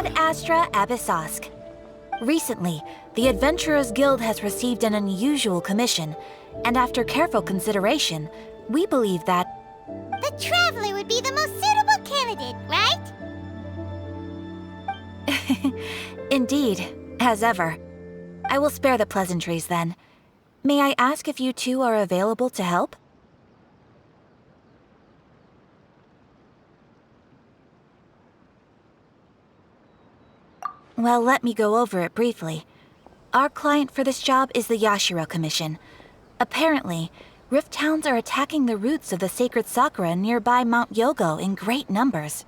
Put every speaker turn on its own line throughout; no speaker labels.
Ad Astra Abyssosk. Recently, the Adventurers Guild has received an unusual commission, and after careful consideration, we believe that...
The Traveler would be the most suitable candidate, right?
Indeed, as ever. I will spare the pleasantries then. May I ask if you two are available to help? Well, let me go over it briefly. Our client for this job is the Yashiro Commission. Apparently, Rift Towns are attacking the roots of the sacred Sakura nearby Mount Yogo in great numbers.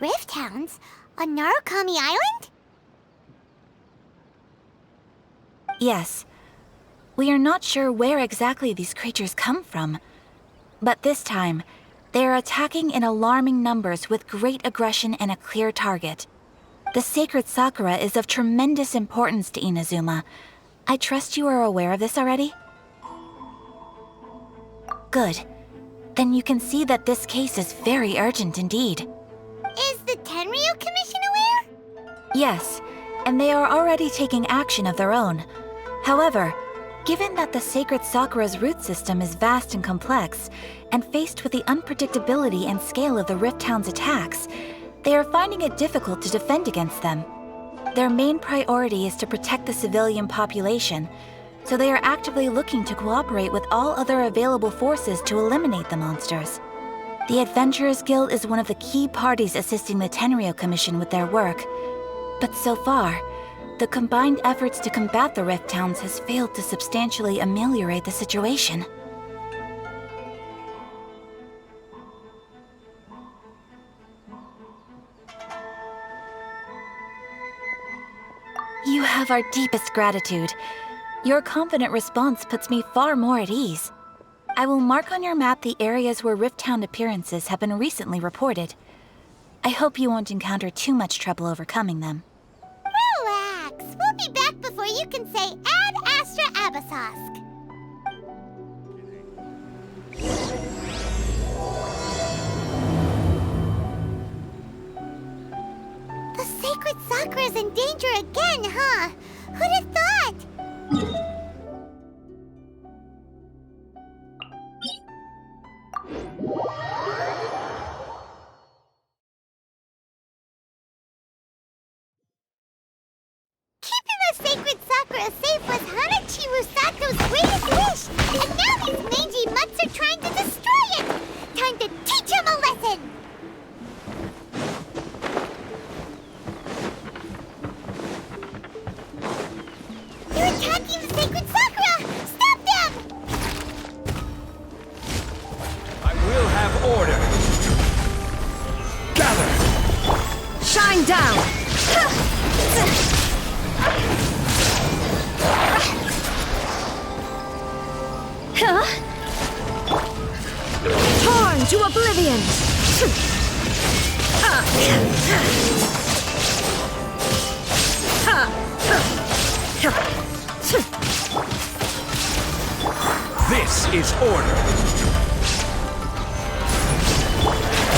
Rift Hounds? On Narukami Island?
Yes. We are not sure where exactly these creatures come from. But this time, they are attacking in alarming numbers with great aggression and a clear target. The sacred Sakura is of tremendous importance to Inazuma. I trust you are aware of this already? Good. Then you can see that this case is very urgent indeed.
Is the Tenryu Commission aware?
Yes, and they are already taking action of their own. However, given that the sacred Sakura's root system is vast and complex, and faced with the unpredictability and scale of the Rift Town's attacks, they are finding it difficult to defend against them. Their main priority is to protect the civilian population, so they are actively looking to cooperate with all other available forces to eliminate the monsters. The Adventurers Guild is one of the key parties assisting the Tenryu Commission with their work, but so far, the combined efforts to combat the Rift Towns has failed to substantially ameliorate the situation. You have our deepest gratitude. Your confident response puts me far more at ease. I will mark on your map the areas where Rift Town appearances have been recently reported. I hope you won't encounter too much trouble overcoming them.
Relax. We'll be back before you can say Ad Astra Abyssosk. The sacred Sakura's in danger again, huh? Who'd have thought? Keeping the sacred Sakura safe was Hanachi Rusato's greatest wish, and now these mangy mutts are trying to destroy it! Time to teach him a lesson! They're attacking the sacred Sakura! Stop them!
I will have order. Gather!
Shine down! Huh? Torn to oblivion!
This is order.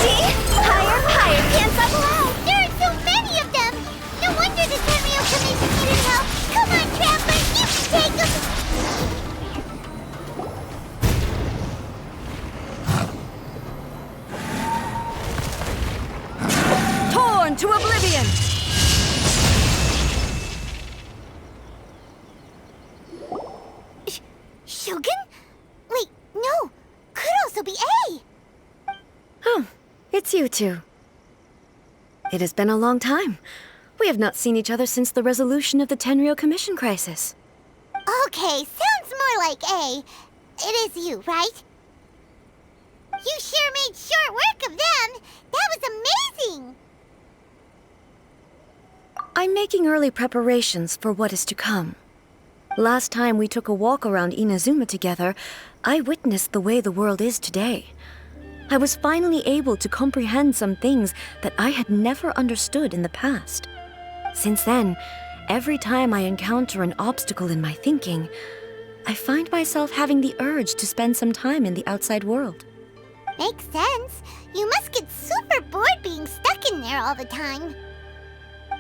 See? Higher, higher, can't stop loud! There are so many of them! No wonder the Tenryu Commission needed help! Come on, Traveler, you can take them!
Torn to oblivion!
Shogun? Wait, no! Could also be A!
Oh, it's you two. It has been a long time. We have not seen each other since the resolution of the Tenryu Commission crisis.
Okay, sounds more like A. It is you, right? You sure made short work of them! That was amazing!
I'm making early preparations for what is to come. Last time we took a walk around Inazuma together, I witnessed the way the world is today. I was finally able to comprehend some things that I had never understood in the past. Since then, every time I encounter an obstacle in my thinking, I find myself having the urge to spend some time in the outside world.
Makes sense. You must get super bored being stuck in there all the time.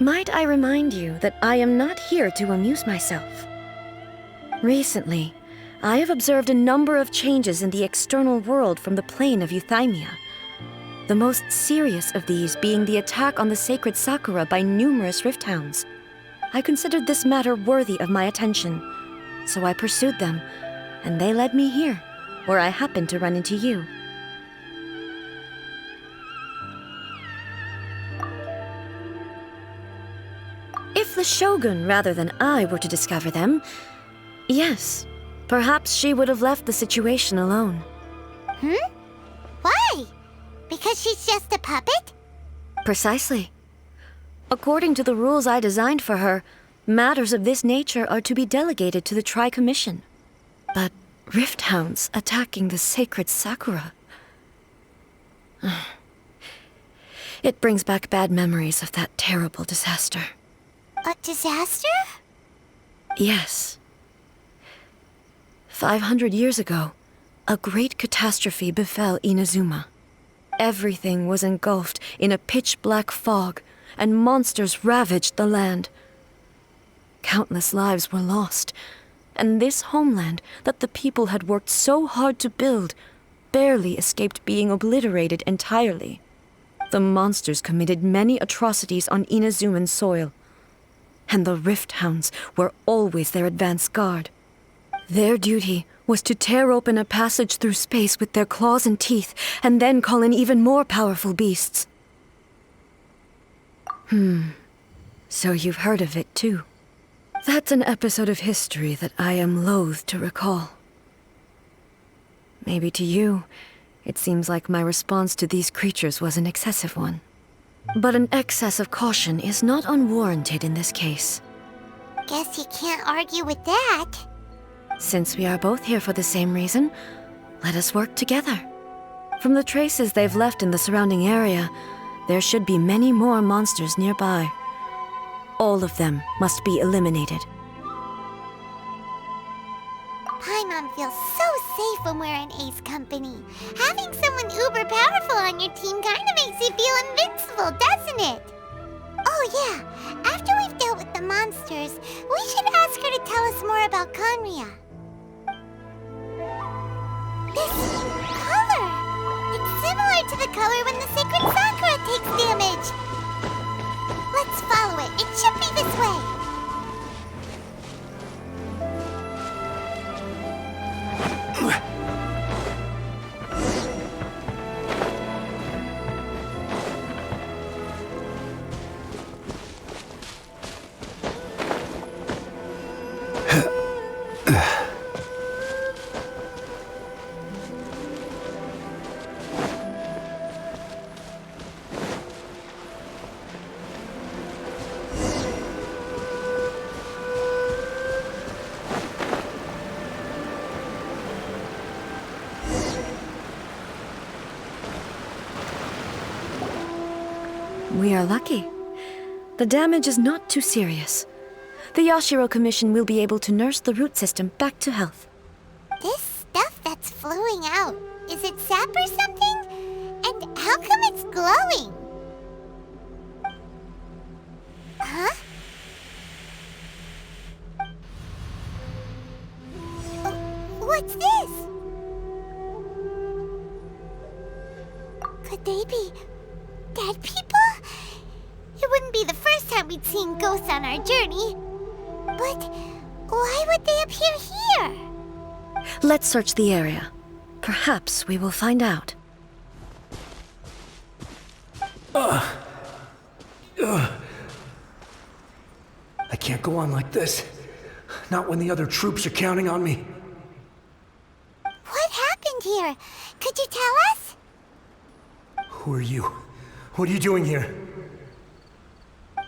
Might I remind you that I am not here to amuse myself? Recently, I have observed a number of changes in the external world from the plane of Euthymia. The most serious of these being the attack on the sacred Sakura by numerous rift hounds. I considered this matter worthy of my attention, so I pursued them, and they led me here, where I happened to run into you. If the Shogun rather than I were to discover them, yes, perhaps she would have left the situation alone.
Why? Because she's just a puppet?
Precisely. According to the rules I designed for her, matters of this nature are to be delegated to the Tri-Commission. But rift hounds attacking the sacred Sakura... It brings back bad memories of that terrible disaster.
A disaster?
Yes. 500 years ago, a great catastrophe befell Inazuma. Everything was engulfed in a pitch-black fog, and monsters ravaged the land. Countless lives were lost, and this homeland that the people had worked so hard to build barely escaped being obliterated entirely. The monsters committed many atrocities on Inazuman soil, and the Rift Hounds were always their advance guard. Their duty was to tear open a passage through space with their claws and teeth, and then call in even more powerful beasts. So you've heard of it too. That's an episode of history that I am loath to recall. Maybe to you, it seems like my response to these creatures was an excessive one. But an excess of caution is not unwarranted in this case.
Guess you can't argue with that.
Since we are both here for the same reason, let us work together. From the traces they've left in the surrounding area, there should be many more monsters nearby. All of them must be eliminated.
Paimon feels so safe when we're in Ace Company. Having someone uber powerful on your team kinda makes you feel invincible, doesn't it? Oh yeah, after we've dealt with the monsters, we should ask her to tell us more about Conria. This color! It's similar to the color when the sacred Sakura takes damage. Let's follow it. It should be this way.
We are lucky. The damage is not too serious. The Yashiro Commission will be able to nurse the root system back to health.
This stuff that's flowing out, is it sap or something? And how come it's glowing? Huh? What's this? Could they be dead people? It wouldn't be the first time we'd seen ghosts on our journey. But why would they appear here?
Let's search the area. Perhaps we will find out.
I can't go on like this. Not when the other troops are counting on me.
What happened here? Could you tell us?
Who are you? What are you doing here?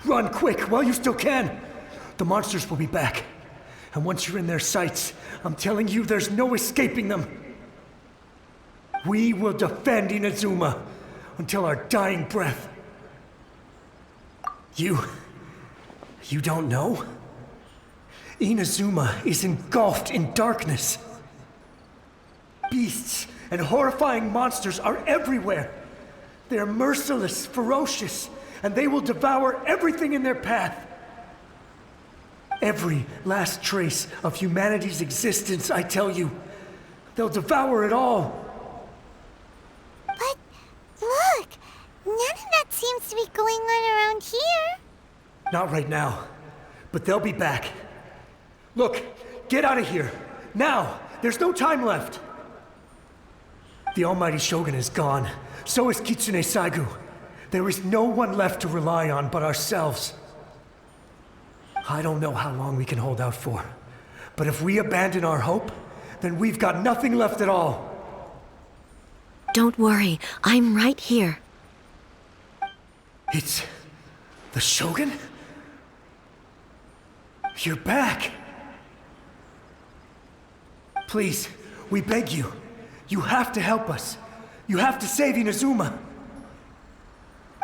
Run quick while you still can! The monsters will be back. And once you're in their sights, I'm telling you there's no escaping them. We will defend Inazuma until our dying breath. You don't know? Inazuma is engulfed in darkness. Beasts and horrifying monsters are everywhere. They're merciless, ferocious, and they will devour everything in their path. Every last trace of humanity's existence, I tell you. They'll devour it all.
But look, none of that seems to be going on around here.
Not right now, but they'll be back. Look, get out of here. Now! There's no time left! The almighty Shogun is gone. So is Kitsune Saigu. There is no one left to rely on but ourselves. I don't know how long we can hold out for. But if we abandon our hope, then we've got nothing left at all.
Don't worry, I'm right here.
It's... the Shogun? You're back! Please, we beg you. You have to help us. You have to save Inazuma.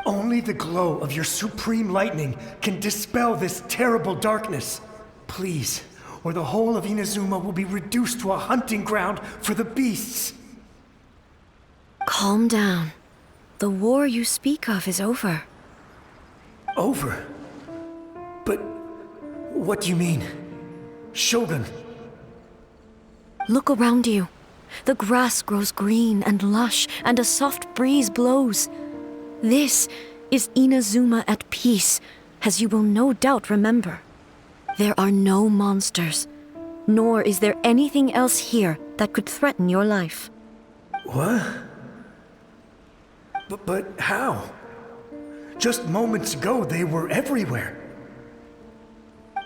Only the glow of your supreme lightning can dispel this terrible darkness. Please, or the whole of Inazuma will be reduced to a hunting ground for the beasts.
Calm down. The war you speak of is over.
Over? But what do you mean? Shogun?
Look around you. The grass grows green and lush, and a soft breeze blows. This is Inazuma at peace, as you will no doubt remember. There are no monsters, nor is there anything else here that could threaten your life.
What? But how? Just moments ago, they were everywhere.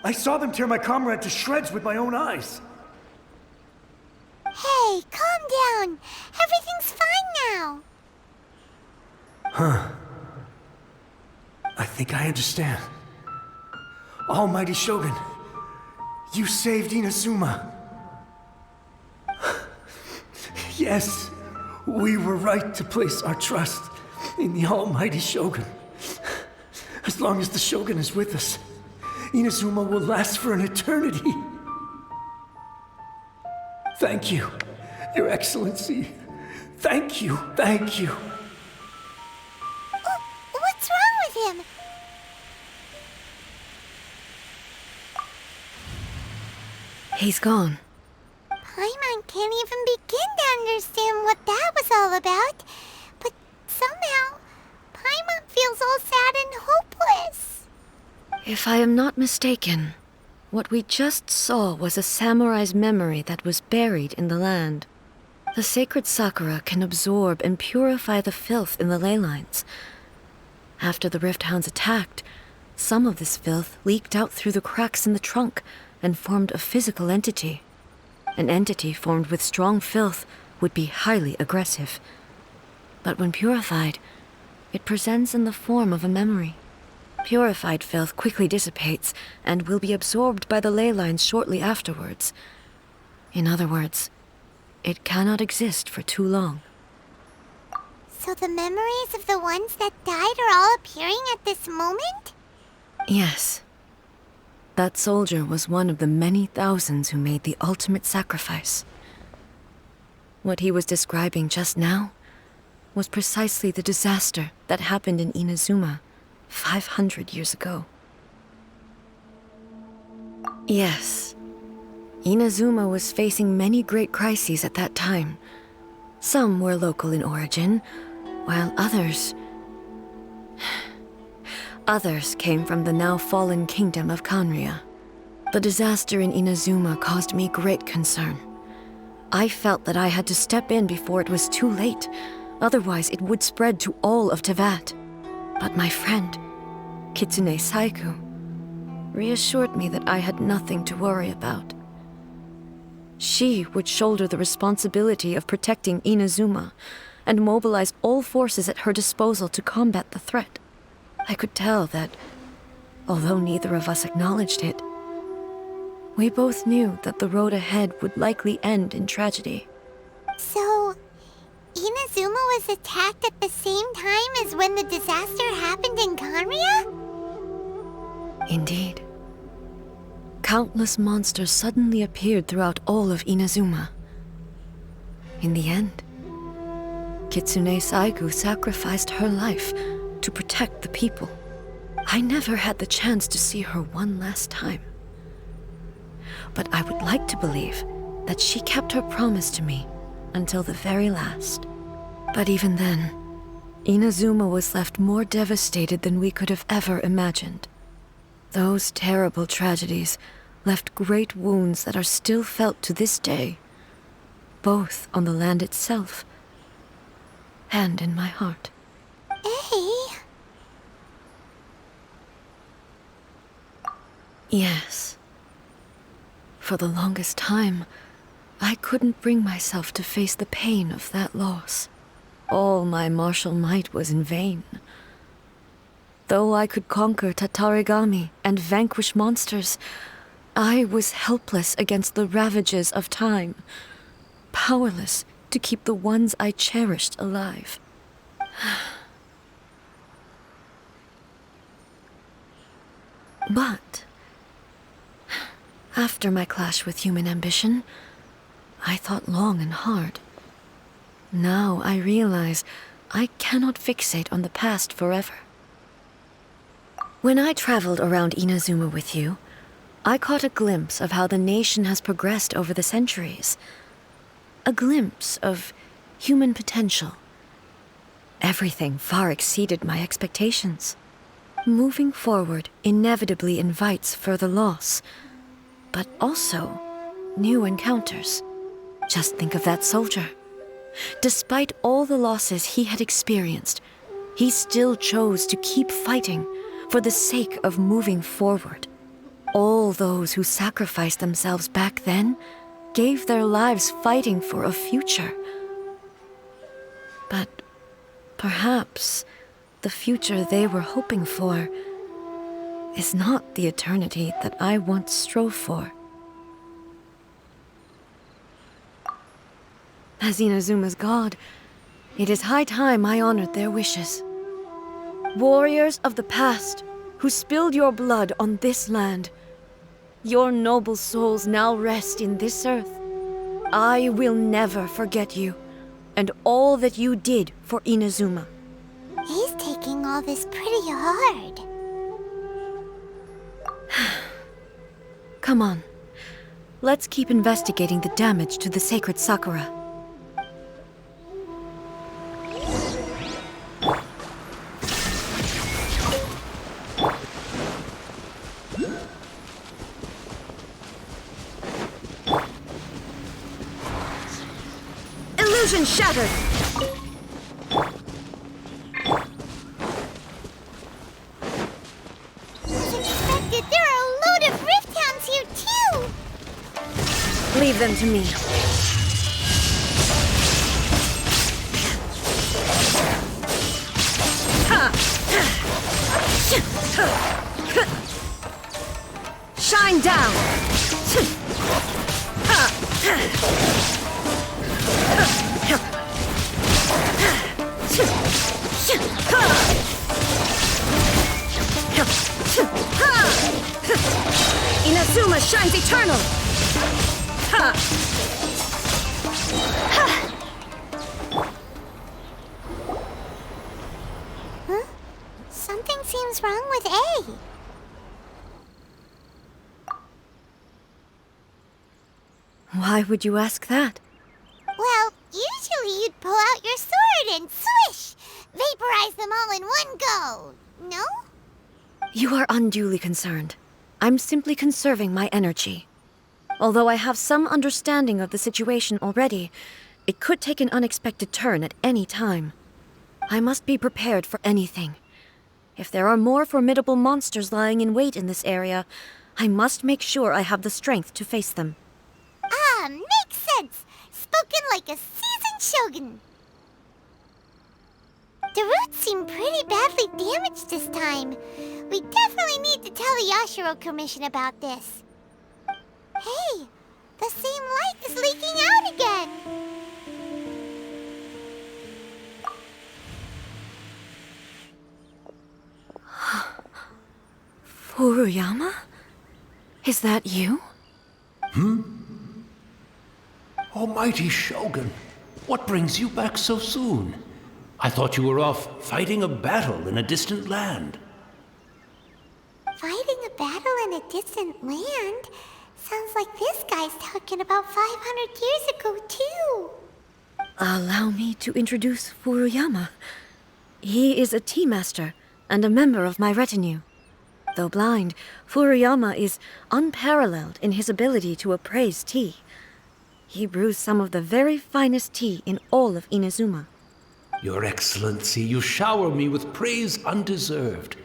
I saw them tear my comrade to shreds with my own eyes.
Hey, calm down. Everything's fine now.
Huh. I think I understand. Almighty Shogun, you saved Inazuma. Yes, we were right to place our trust in the Almighty Shogun. As long as the Shogun is with us, Inazuma will last for an eternity. Thank you, Your Excellency. Thank you, thank you.
What's wrong with him?
He's gone.
Paimon can't even begin to understand what that was all about. But somehow, Paimon feels all sad and hopeless.
If I am not mistaken, what we just saw was a samurai's memory that was buried in the land. The sacred sakura can absorb and purify the filth in the ley lines. After the Rift Hounds attacked, some of this filth leaked out through the cracks in the trunk and formed a physical entity. An entity formed with strong filth would be highly aggressive. But when purified, it presents in the form of a memory. Purified filth quickly dissipates and will be absorbed by the ley lines shortly afterwards. In other words, it cannot exist for too long.
So the memories of the ones that died are all appearing at this moment?
Yes. That soldier was one of the many thousands who made the ultimate sacrifice. What he was describing just now was precisely the disaster that happened in Inazuma 500 years ago. Yes, Inazuma was facing many great crises at that time. Some were local in origin, while others came from the now fallen kingdom of Kanria. The disaster in Inazuma caused me great concern. I felt that I had to step in before it was too late, otherwise it would spread to all of Teyvat. But my friend, Kitsune Saigu, reassured me that I had nothing to worry about. She would shoulder the responsibility of protecting Inazuma and mobilize all forces at her disposal to combat the threat. I could tell that, although neither of us acknowledged it, we both knew that the road ahead would likely end in tragedy.
So, Inazuma was attacked at the same time as when the disaster happened in Kanria?
Indeed. Countless monsters suddenly appeared throughout all of Inazuma. In the end, Kitsune Saigu sacrificed her life to protect the people. I never had the chance to see her one last time. But I would like to believe that she kept her promise to me until the very last. But even then, Inazuma was left more devastated than we could have ever imagined. Those terrible tragedies left great wounds that are still felt to this day, both on the land itself and in my heart.
Hey.
Yes. For the longest time, I couldn't bring myself to face the pain of that loss. All my martial might was in vain. Though I could conquer Tatarigami and vanquish monsters, I was helpless against the ravages of time, powerless to keep the ones I cherished alive. But after my clash with human ambition, I thought long and hard. Now I realize I cannot fixate on the past forever. When I traveled around Inazuma with you, I caught a glimpse of how the nation has progressed over the centuries. A glimpse of human potential. Everything far exceeded my expectations. Moving forward inevitably invites further loss, but also new encounters. Just think of that soldier. Despite all the losses he had experienced, he still chose to keep fighting for the sake of moving forward. All those who sacrificed themselves back then gave their lives fighting for a future. But perhaps the future they were hoping for is not the eternity that I once strove for. As Inazuma's god, it is high time I honored their wishes. Warriors of the past, who spilled your blood on this land, your noble souls now rest in this earth. I will never forget you, and all that you did for Inazuma.
He's taking all this pretty hard.
Come on. Let's keep investigating the damage to the sacred Sakura. Illusion shattered!
As expected, there are a load of rift hounds here too!
Leave them to me. Shine down! Inazuma shines eternal!
Huh? Something seems wrong with A.
Why would you ask that?
Well, usually you'd pull out your sword and swish! Vaporize them all in one go! No?
You are unduly concerned. I'm simply conserving my energy. Although I have some understanding of the situation already, it could take an unexpected turn at any time. I must be prepared for anything. If there are more formidable monsters lying in wait in this area, I must make sure I have the strength to face them.
Ah, makes sense! Spoken like a seasoned shogun! The roots seem pretty badly damaged this time. We definitely need to tell the Yashiro Commission about this. Hey, the same light is leaking out again!
Furuyama? Is that you?
Almighty Shogun,
What brings you back so soon? I thought you were off fighting a battle in a distant land.
Fighting a battle in a distant land? Sounds like this guy's talking about 500 years ago, too.
Allow me to introduce Furuyama. He is a tea master and a member of my retinue. Though blind, Furuyama is unparalleled in his ability to appraise tea. He brews some of the very finest tea in all of Inazuma.
Your Excellency, you shower me with praise undeserved.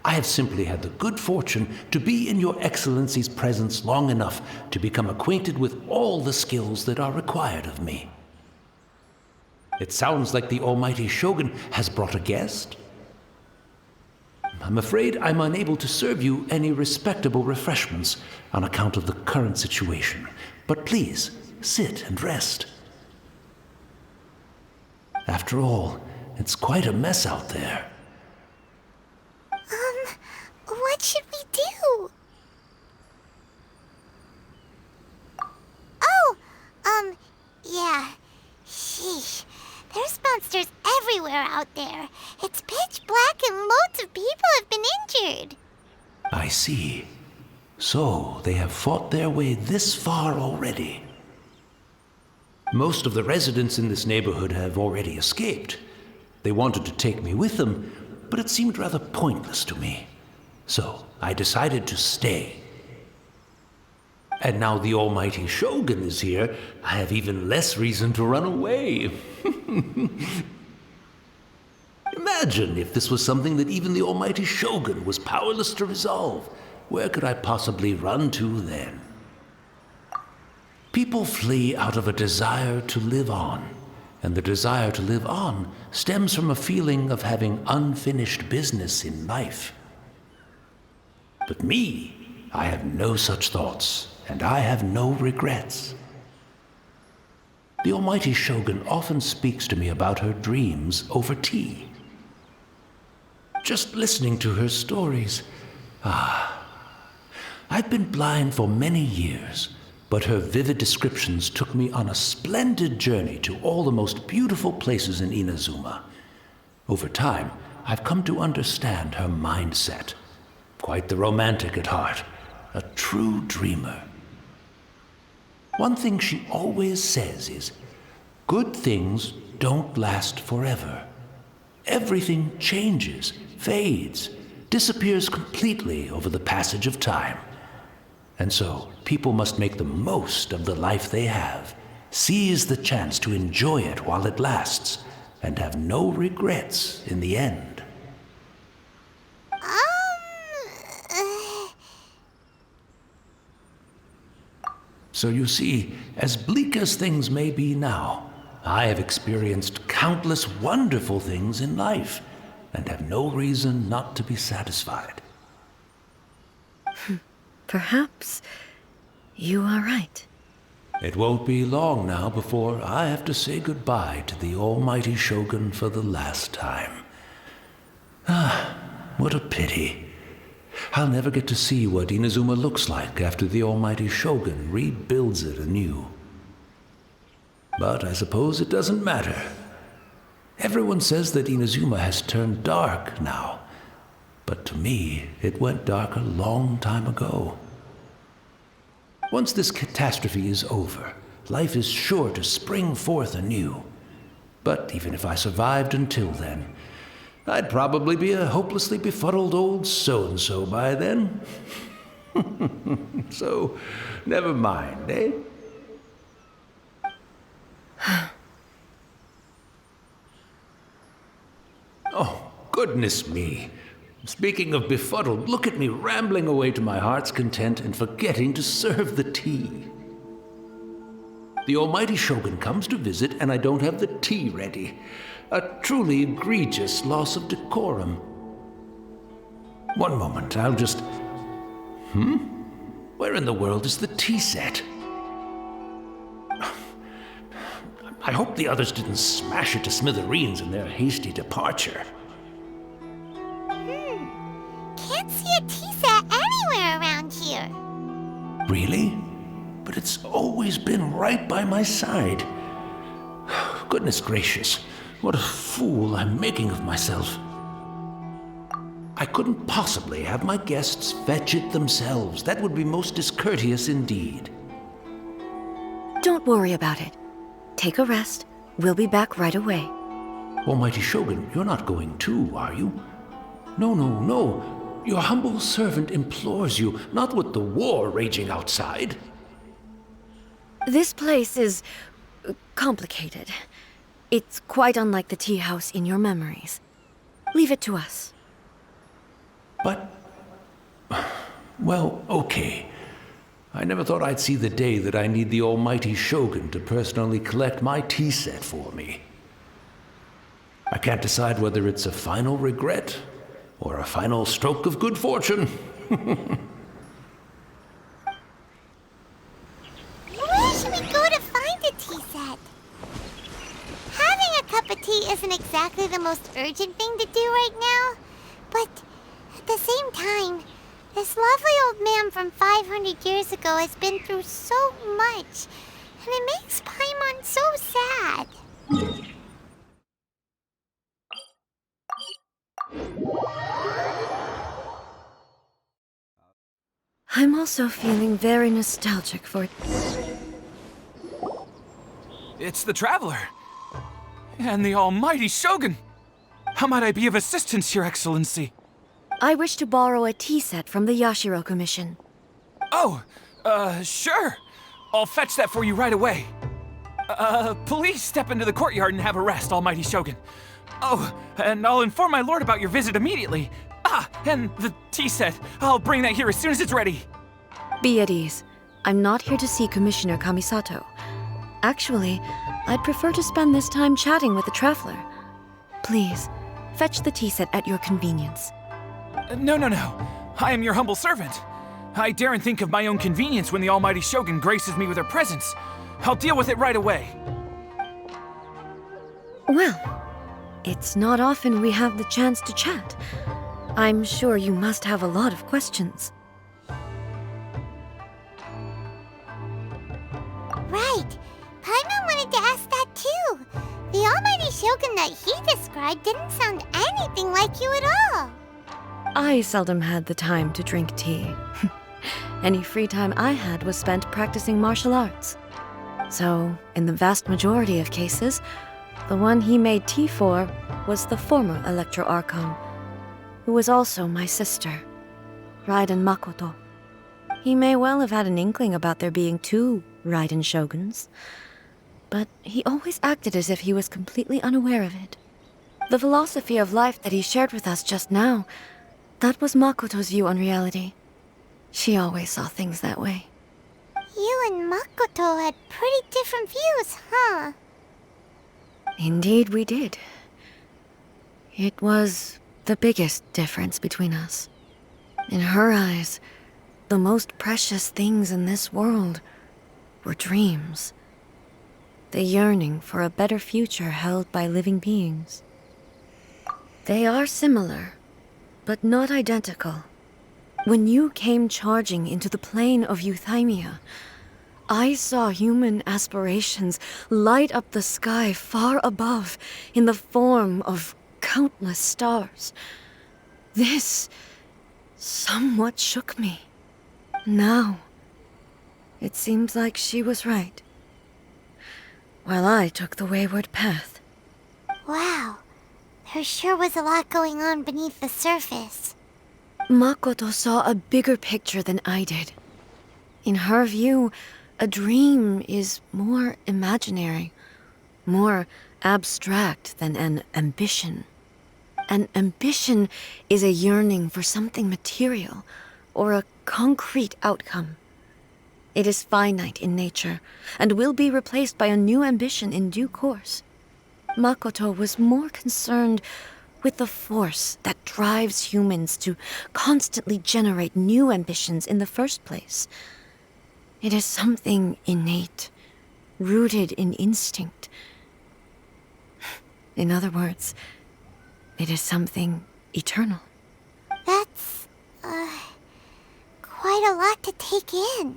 I have simply had the good fortune to be in Your Excellency's presence long enough to become acquainted with all the skills that are required of me. It sounds like the almighty Shogun has brought a guest. I'm afraid I'm unable to serve you any respectable refreshments on account of the current situation. But please, sit and rest. After all, it's quite a mess out there.
What should we do? Oh, yeah. Sheesh. There's monsters everywhere out there. It's pitch black and loads of people have been injured.
I see. So, they have fought their way this far already. Most of the residents in this neighborhood have already escaped. They wanted to take me with them, but it seemed rather pointless to me. So, I decided to stay. And now the almighty Shogun is here, I have even less reason to run away. Imagine if this was something that even the almighty Shogun was powerless to resolve. Where could I possibly run to then? People flee out of a desire to live on, and the desire to live on stems from a feeling of having unfinished business in life. But me, I have no such thoughts, and I have no regrets. The almighty Shogun often speaks to me about her dreams over tea. Just listening to her stories, I've been blind for many years, but her vivid descriptions took me on a splendid journey to all the most beautiful places in Inazuma. Over time, I've come to understand her mindset. Quite the romantic at heart, a true dreamer. One thing she always says is, good things don't last forever. Everything changes, fades, disappears completely over the passage of time. And so, people must make the most of the life they have, seize the chance to enjoy it while it lasts, and have no regrets in the end. So you see, as bleak as things may be now, I have experienced countless wonderful things in life, and have no reason not to be satisfied.
Perhaps you are right.
It won't be long now before I have to say goodbye to the almighty Shogun for the last time. What a pity. I'll never get to see what Inazuma looks like after the almighty Shogun rebuilds it anew. But I suppose it doesn't matter. Everyone says that Inazuma has turned dark now, but to me, it went dark a long time ago. Once this catastrophe is over, life is sure to spring forth anew. But even if I survived until then, I'd probably be a hopelessly befuddled old so-and-so by then. So, never mind, eh? Oh, goodness me. Speaking of befuddled, look at me rambling away to my heart's content and forgetting to serve the tea. The almighty Shogun comes to visit and I don't have the tea ready. A truly egregious loss of decorum. One moment, I'll just... Where in the world is the tea set? I hope the others didn't smash it to smithereens in their hasty departure.
Can't see a tea set anywhere around here.
Really? But it's always been right by my side. goodness gracious. What a fool I'm making of myself. I couldn't possibly have my guests fetch it themselves. That would be most discourteous indeed.
Don't worry about it. Take a rest. We'll be back right away.
Almighty Shogun, you're not going too, are you? No, no, no. Your humble servant implores you, not with the war raging outside.
This place is complicated. It's quite unlike the tea house in your memories. Leave it to us.
But, well, okay. I never thought I'd see the day that I need the almighty Shogun to personally collect my tea set for me. I can't decide whether it's a final regret or a final stroke of good fortune.
Where should we go to find a tea set? Having a cup of tea isn't exactly the most urgent thing to do right now, but at the same time, this lovely old man from 500 years ago has been through so much, and it makes Paimon so sad.
I'm also feeling very nostalgic for it.
It's the Traveler. And the almighty Shogun. How might I be of assistance, Your Excellency?
I wish to borrow a tea set from the Yashiro Commission.
Oh, sure. I'll fetch that for you right away. Please step into the courtyard and have a rest, almighty Shogun. Oh, and I'll inform my lord about your visit immediately. Ah, and the tea set. I'll bring that here as soon as it's ready.
Be at ease. I'm not here to see Commissioner Kamisato. Actually, I'd prefer to spend this time chatting with the Traveler. Please, fetch the tea set at your convenience.
No. I am your humble servant. I daren't think of my own convenience when the almighty Shogun graces me with her presence. I'll deal with it right away.
Well, it's not often we have the chance to chat. I'm sure you must have a lot of questions.
Right. Paimon wanted to ask that too. The almighty Shogun that he described didn't sound anything like you at all.
I seldom had the time to drink tea. Any free time I had was spent practicing martial arts. So, in the vast majority of cases, the one he made tea for was the former Electro Archon, who was also my sister, Raiden Makoto. He may well have had an inkling about there being two Raiden Shoguns, but he always acted as if he was completely unaware of it. The philosophy of life that he shared with us just now, that was Makoto's view on reality. She always saw things that way.
You and Makoto had pretty different views, huh?
Indeed we did. It was the biggest difference between us. In her eyes, the most precious things in this world were dreams. The yearning for a better future held by living beings. They are similar, but not identical. When you came charging into the plane of Euthymia, I saw human aspirations light up the sky far above in the form of countless stars. This somewhat shook me. Now, it seems like she was right, while I took the wayward path.
Wow. There sure was a lot going on beneath the surface.
Makoto saw a bigger picture than I did. In her view, a dream is more imaginary, more abstract than an ambition. An ambition is a yearning for something material or a concrete outcome. It is finite in nature and will be replaced by a new ambition in due course. Makoto was more concerned with the force that drives humans to constantly generate new ambitions in the first place. It is something innate, rooted in instinct. In other words, it is something eternal.
That's, quite a lot to take in.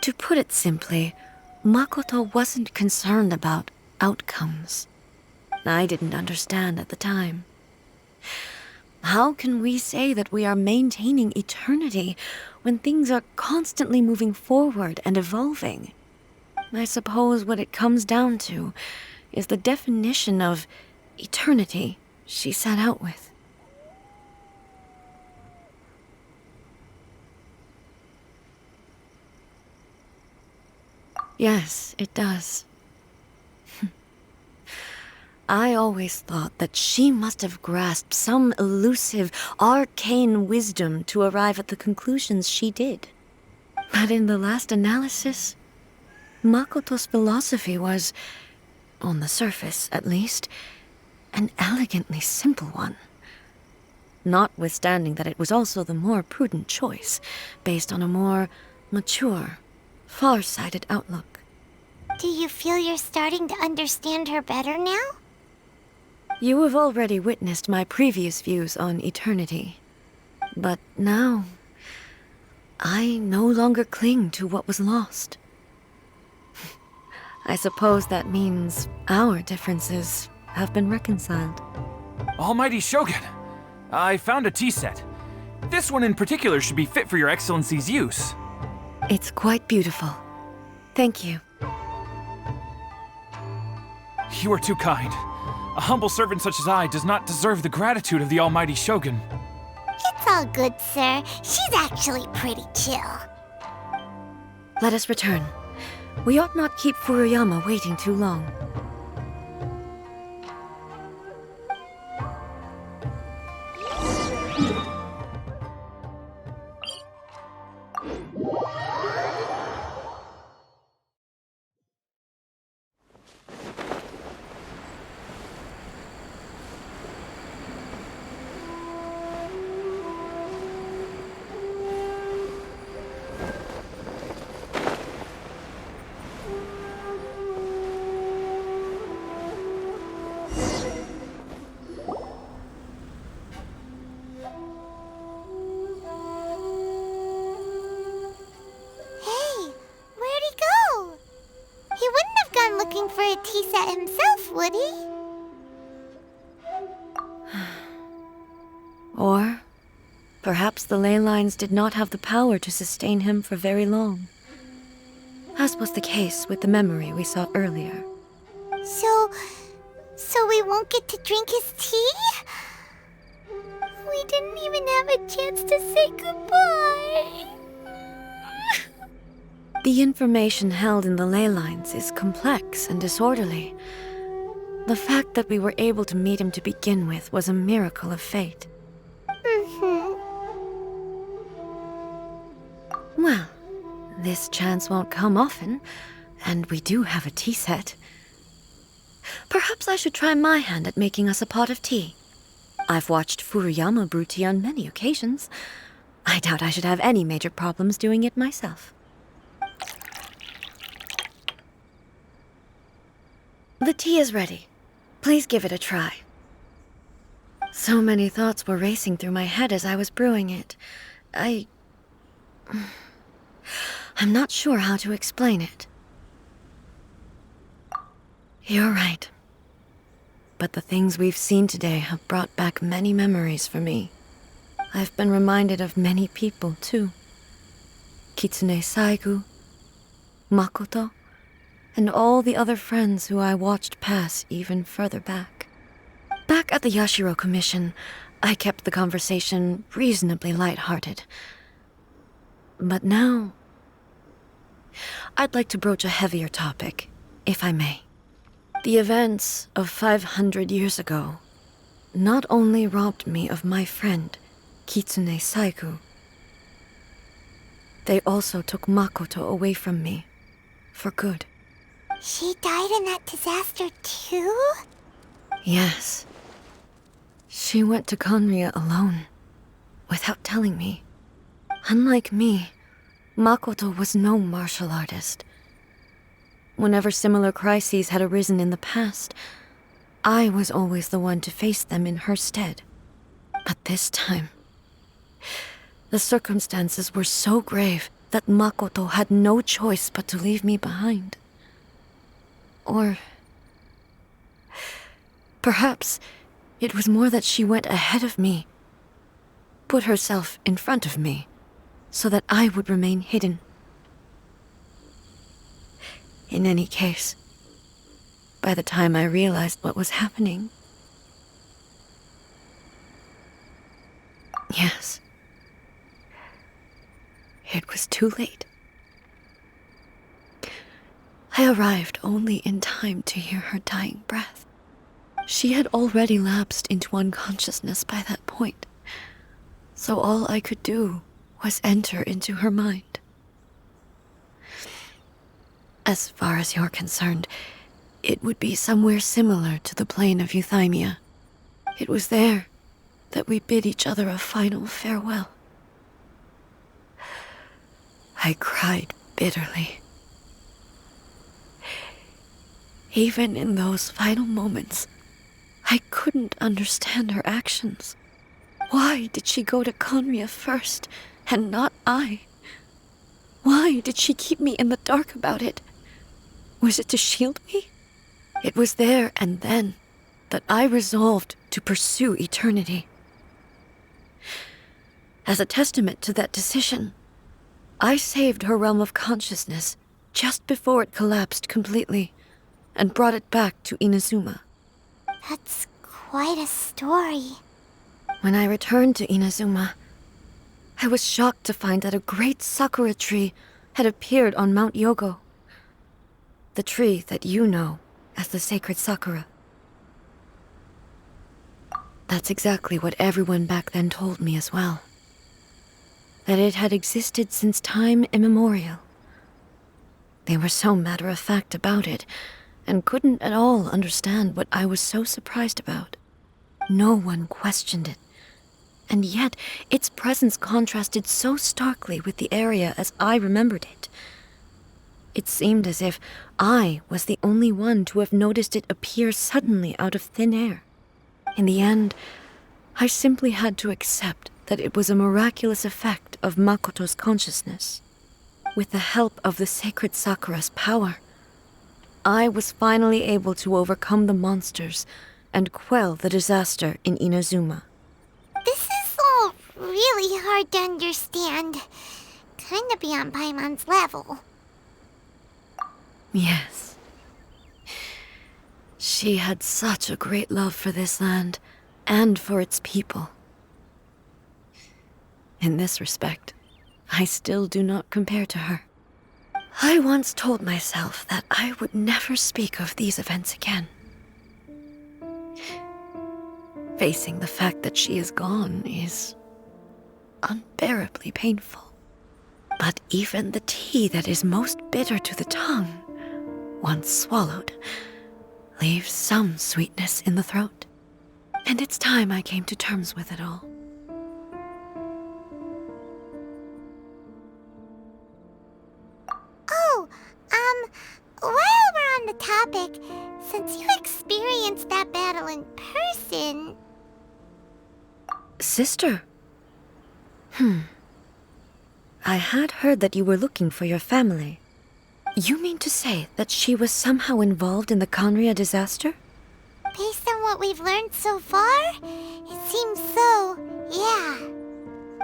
To put it simply, Makoto wasn't concerned about outcomes. I didn't understand at the time. How can we say that we are maintaining eternity when things are constantly moving forward and evolving? I suppose what it comes down to is the definition of eternity she set out with. Yes, it does. I always thought that she must have grasped some elusive, arcane wisdom to arrive at the conclusions she did. But in the last analysis, Makoto's philosophy was, on the surface at least, an elegantly simple one. Notwithstanding that it was also the more prudent choice, based on a more mature, far-sighted outlook.
Do you feel you're starting to understand her better now?
You have already witnessed my previous views on eternity. But now, I no longer cling to what was lost. I suppose that means our differences have been reconciled.
Almighty Shogun, I found a tea set. This one in particular should be fit for your Excellency's use.
It's quite beautiful. Thank you.
You are too kind. A humble servant such as I does not deserve the gratitude of the Almighty Shogun.
It's all good, sir. She's actually pretty chill.
Let us return. We ought not keep Furuyama waiting too long.
Looking for a tea set himself, would he?
Or perhaps the ley lines did not have the power to sustain him for very long, as was the case with the memory we saw earlier.
So we won't get to drink his tea? We didn't even have a chance to say goodbye.
The information held in the ley lines is complex and disorderly. The fact that we were able to meet him to begin with was a miracle of fate. Well, this chance won't come often, and we do have a tea set. Perhaps I should try my hand at making us a pot of tea. I've watched Furuyama brew tea on many occasions. I doubt I should have any major problems doing it myself. The tea is ready. Please give it a try. So many thoughts were racing through my head as I was brewing it. I'm not sure how to explain it. You're right. But the things we've seen today have brought back many memories for me. I've been reminded of many people, too. Kitsune Saigu, Makoto, and all the other friends who I watched pass even further back. Back at the Yashiro Commission, I kept the conversation reasonably lighthearted. But now, I'd like to broach a heavier topic, if I may. The events of 500 years ago not only robbed me of my friend, Kitsune Saigu, they also took Makoto away from me, for good.
She died in that disaster too?
Yes. She went to Conria alone, without telling me. Unlike me, Makoto was no martial artist. Whenever similar crises had arisen in the past, I was always the one to face them in her stead. But this time, the circumstances were so grave that Makoto had no choice but to leave me behind. Or Perhaps it was more that she went ahead of me, put herself in front of me, so that I would remain hidden. In any case, by the time I realized what was happening, yes, it was too late. I arrived only in time to hear her dying breath. She had already lapsed into unconsciousness by that point, so all I could do was enter into her mind. As far as you're concerned, it would be somewhere similar to the plane of Euthymia. It was there that we bid each other a final farewell. I cried bitterly. Even in those final moments, I couldn't understand her actions. Why did she go to Conria first, and not I? Why did she keep me in the dark about it? Was it to shield me? It was there and then that I resolved to pursue eternity. As a testament to that decision, I saved her realm of consciousness just before it collapsed completely, and brought it back to Inazuma.
That's quite a story.
When I returned to Inazuma, I was shocked to find that a great sakura tree had appeared on Mount Yogo. The tree that you know as the sacred sakura. That's exactly what everyone back then told me as well. That it had existed since time immemorial. They were so matter-of-fact about it, and couldn't at all understand what I was so surprised about. No one questioned it, and yet its presence contrasted so starkly with the area as I remembered it. It seemed as if I was the only one to have noticed it appear suddenly out of thin air. In the end, I simply had to accept that it was a miraculous effect of Makoto's consciousness. With the help of the sacred Sakura's power, I was finally able to overcome the monsters and quell the disaster in Inazuma.
This is all really hard to understand. Kinda beyond Paimon's level.
Yes. She had such a great love for this land and for its people. In this respect, I still do not compare to her. I once told myself that I would never speak of these events again. Facing the fact that she is gone is unbearably painful. But even the tea that is most bitter to the tongue, once swallowed, leaves some sweetness in the throat. And it's time I came to terms with it all.
While we're on the topic, since you experienced that battle in person...
Sister? I had heard that you were looking for your family. You mean to say that she was somehow involved in the Conria disaster?
Based on what we've learned so far, it seems so, yeah.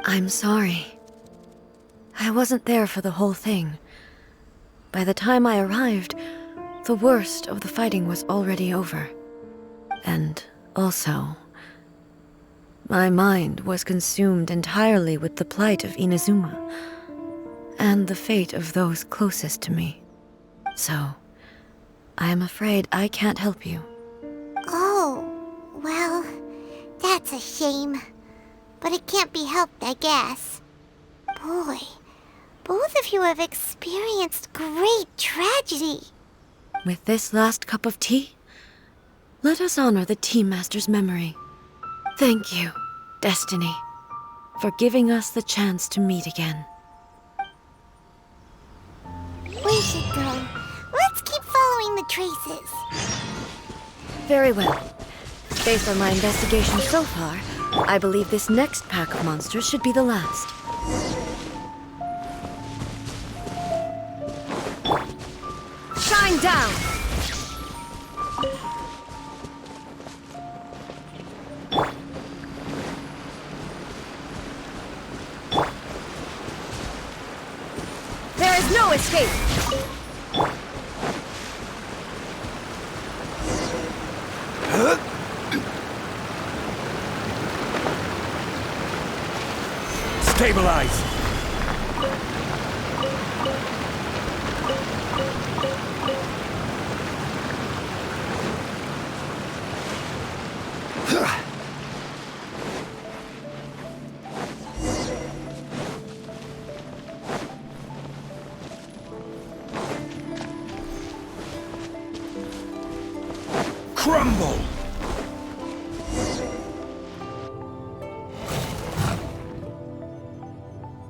I'm sorry. I wasn't there for the whole thing. By the time I arrived, the worst of the fighting was already over. And also, my mind was consumed entirely with the plight of Inazuma and the fate of those closest to me. So, I am afraid I can't help you.
Oh, well, that's a shame. But it can't be helped, I guess. Boy, both of you have experienced great tragedy.
With this last cup of tea, let us honor the Tea Master's memory. Thank you, Destiny, for giving us the chance to meet again.
We should go. Let's keep following the traces.
Very well. Based on my investigation so far, I believe this next pack of monsters should be the last. Shine down! There is no escape!
Stabilize! Crumble!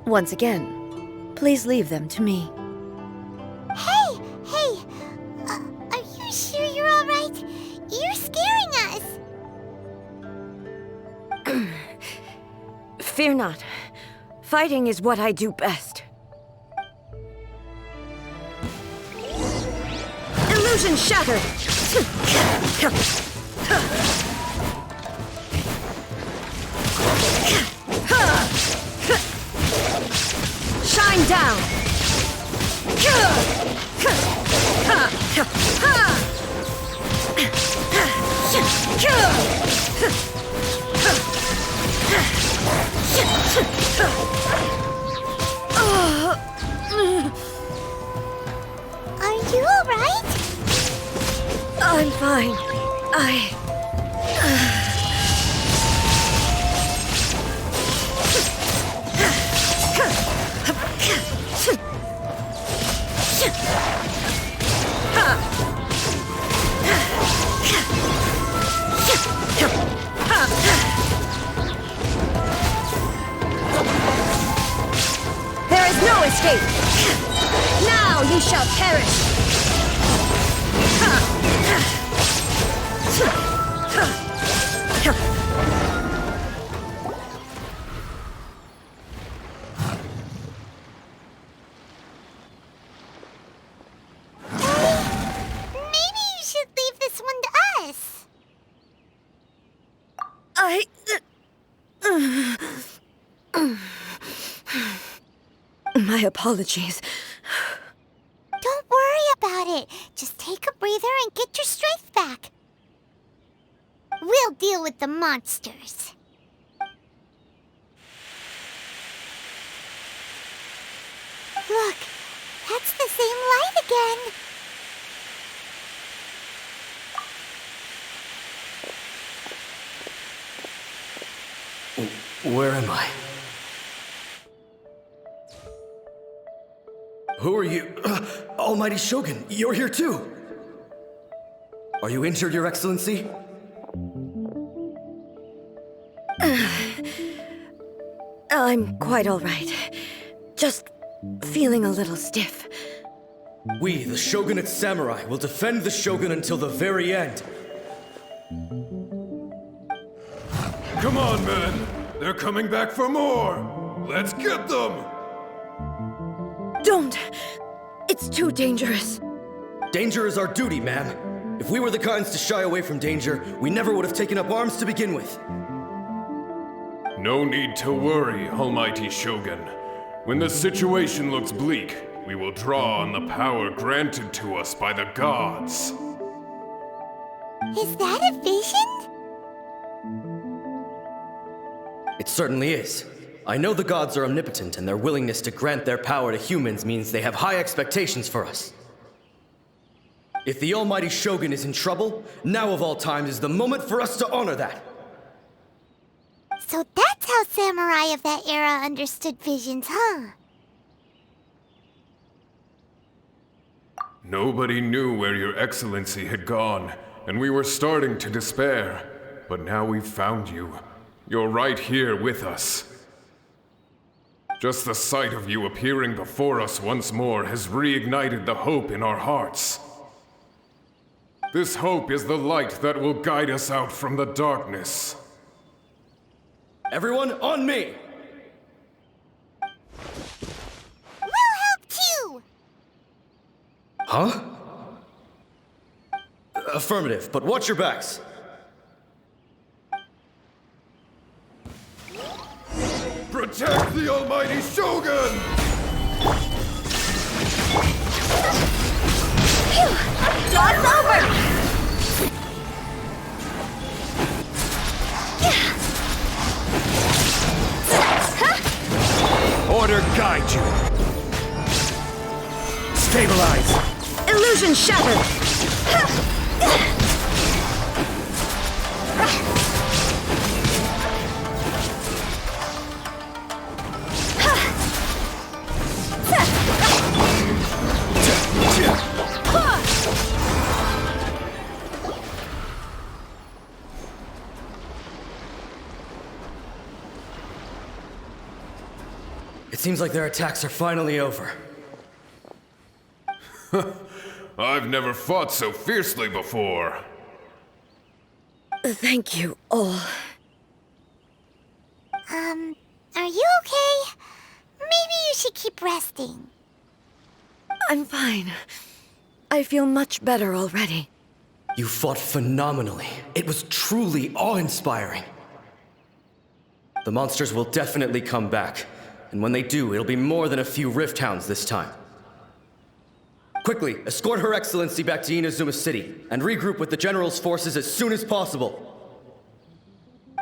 Once again, please leave them to me.
Hey, hey! Are you sure you're alright? You're scaring us!
Fear not. Fighting is what I do best. Illusion shattered! Shine down!
Are you alright?
I'm fine. There is no escape! Now you shall perish!
Maybe you should leave this one to us.
My apologies.
Don't worry about it. Just take a breather and get your strength back. We'll deal with the monsters. Look, that's the same light again.
Where am I? Who are you? Almighty Shogun, you're here too! Are you injured, Your Excellency?
I'm quite all right. Just feeling a little stiff.
We, the Shogunate Samurai, will defend the Shogun until the very end.
Come on, men! They're coming back for more! Let's get them!
Don't! It's too dangerous.
Danger is our duty, ma'am. If we were the kinds to shy away from danger, we never would have taken up arms to begin with.
No need to worry, Almighty Shogun. When the situation looks bleak, we will draw on the power granted to us by the gods.
Is that a vision?
It certainly is. I know the gods are omnipotent, and their willingness to grant their power to humans means they have high expectations for us. If the Almighty Shogun is in trouble, now of all times is the moment for us to honor that.
So that's how samurai of that era understood visions, huh?
Nobody knew where Your Excellency had gone, and we were starting to despair. But now we've found you. You're right here with us. Just the sight of you appearing before us once more has reignited the hope in our hearts. This hope is the light that will guide us out from the darkness.
Everyone, on me!
We'll help too!
Huh? Affirmative, but watch your backs.
Protect the Almighty Shogun!
Jaw's over!
Order guide you. Stabilize.
Illusion shattered!
It seems like their attacks are finally over.
I've never fought so fiercely before.
Thank you all.
Are you okay? Maybe you should keep resting.
I'm fine. I feel much better already.
You fought phenomenally. It was truly awe-inspiring. The monsters will definitely come back. And when they do, it'll be more than a few Rift Hounds this time. Quickly, escort Her Excellency back to Inazuma City, and regroup with the General's forces as soon as possible.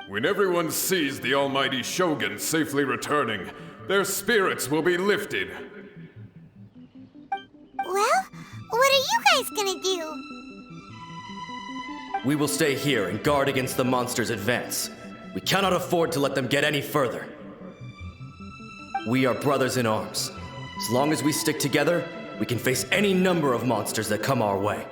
When everyone sees the almighty Shogun safely returning, their spirits will be lifted.
Well, what are you guys gonna do?
We will stay here and guard against the monsters' advance. We cannot afford to let them get any further. We are brothers in arms. As long as we stick together, we can face any number of monsters that come our way.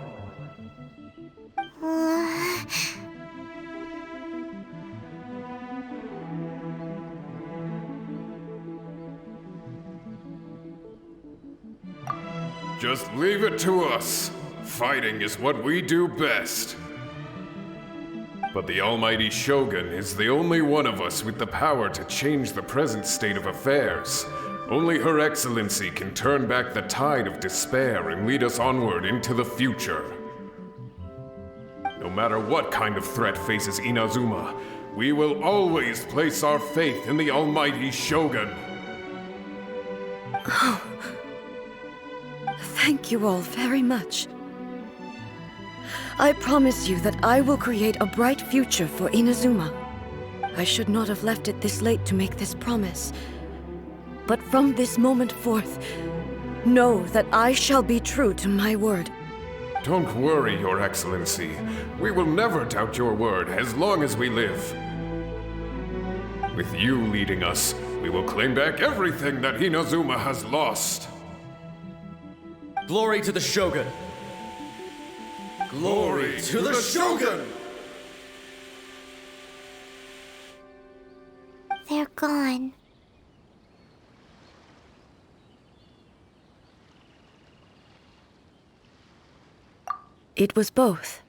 Just leave it to us. Fighting is what we do best. But the almighty Shogun is the only one of us with the power to change the present state of affairs. Only Her Excellency can turn back the tide of despair and lead us onward into the future. No matter what kind of threat faces Inazuma, we will always place our faith in the almighty Shogun.
Thank you all very much. I promise you that I will create a bright future for Inazuma. I should not have left it this late to make this promise. But from this moment forth, know that I shall be true to my word.
Don't worry, Your Excellency. We will never doubt your word as long as we live. With you leading us, we will claim back everything that Inazuma has lost.
Glory to the Shogun!
Glory to the Shogun!
They're gone.
It was both.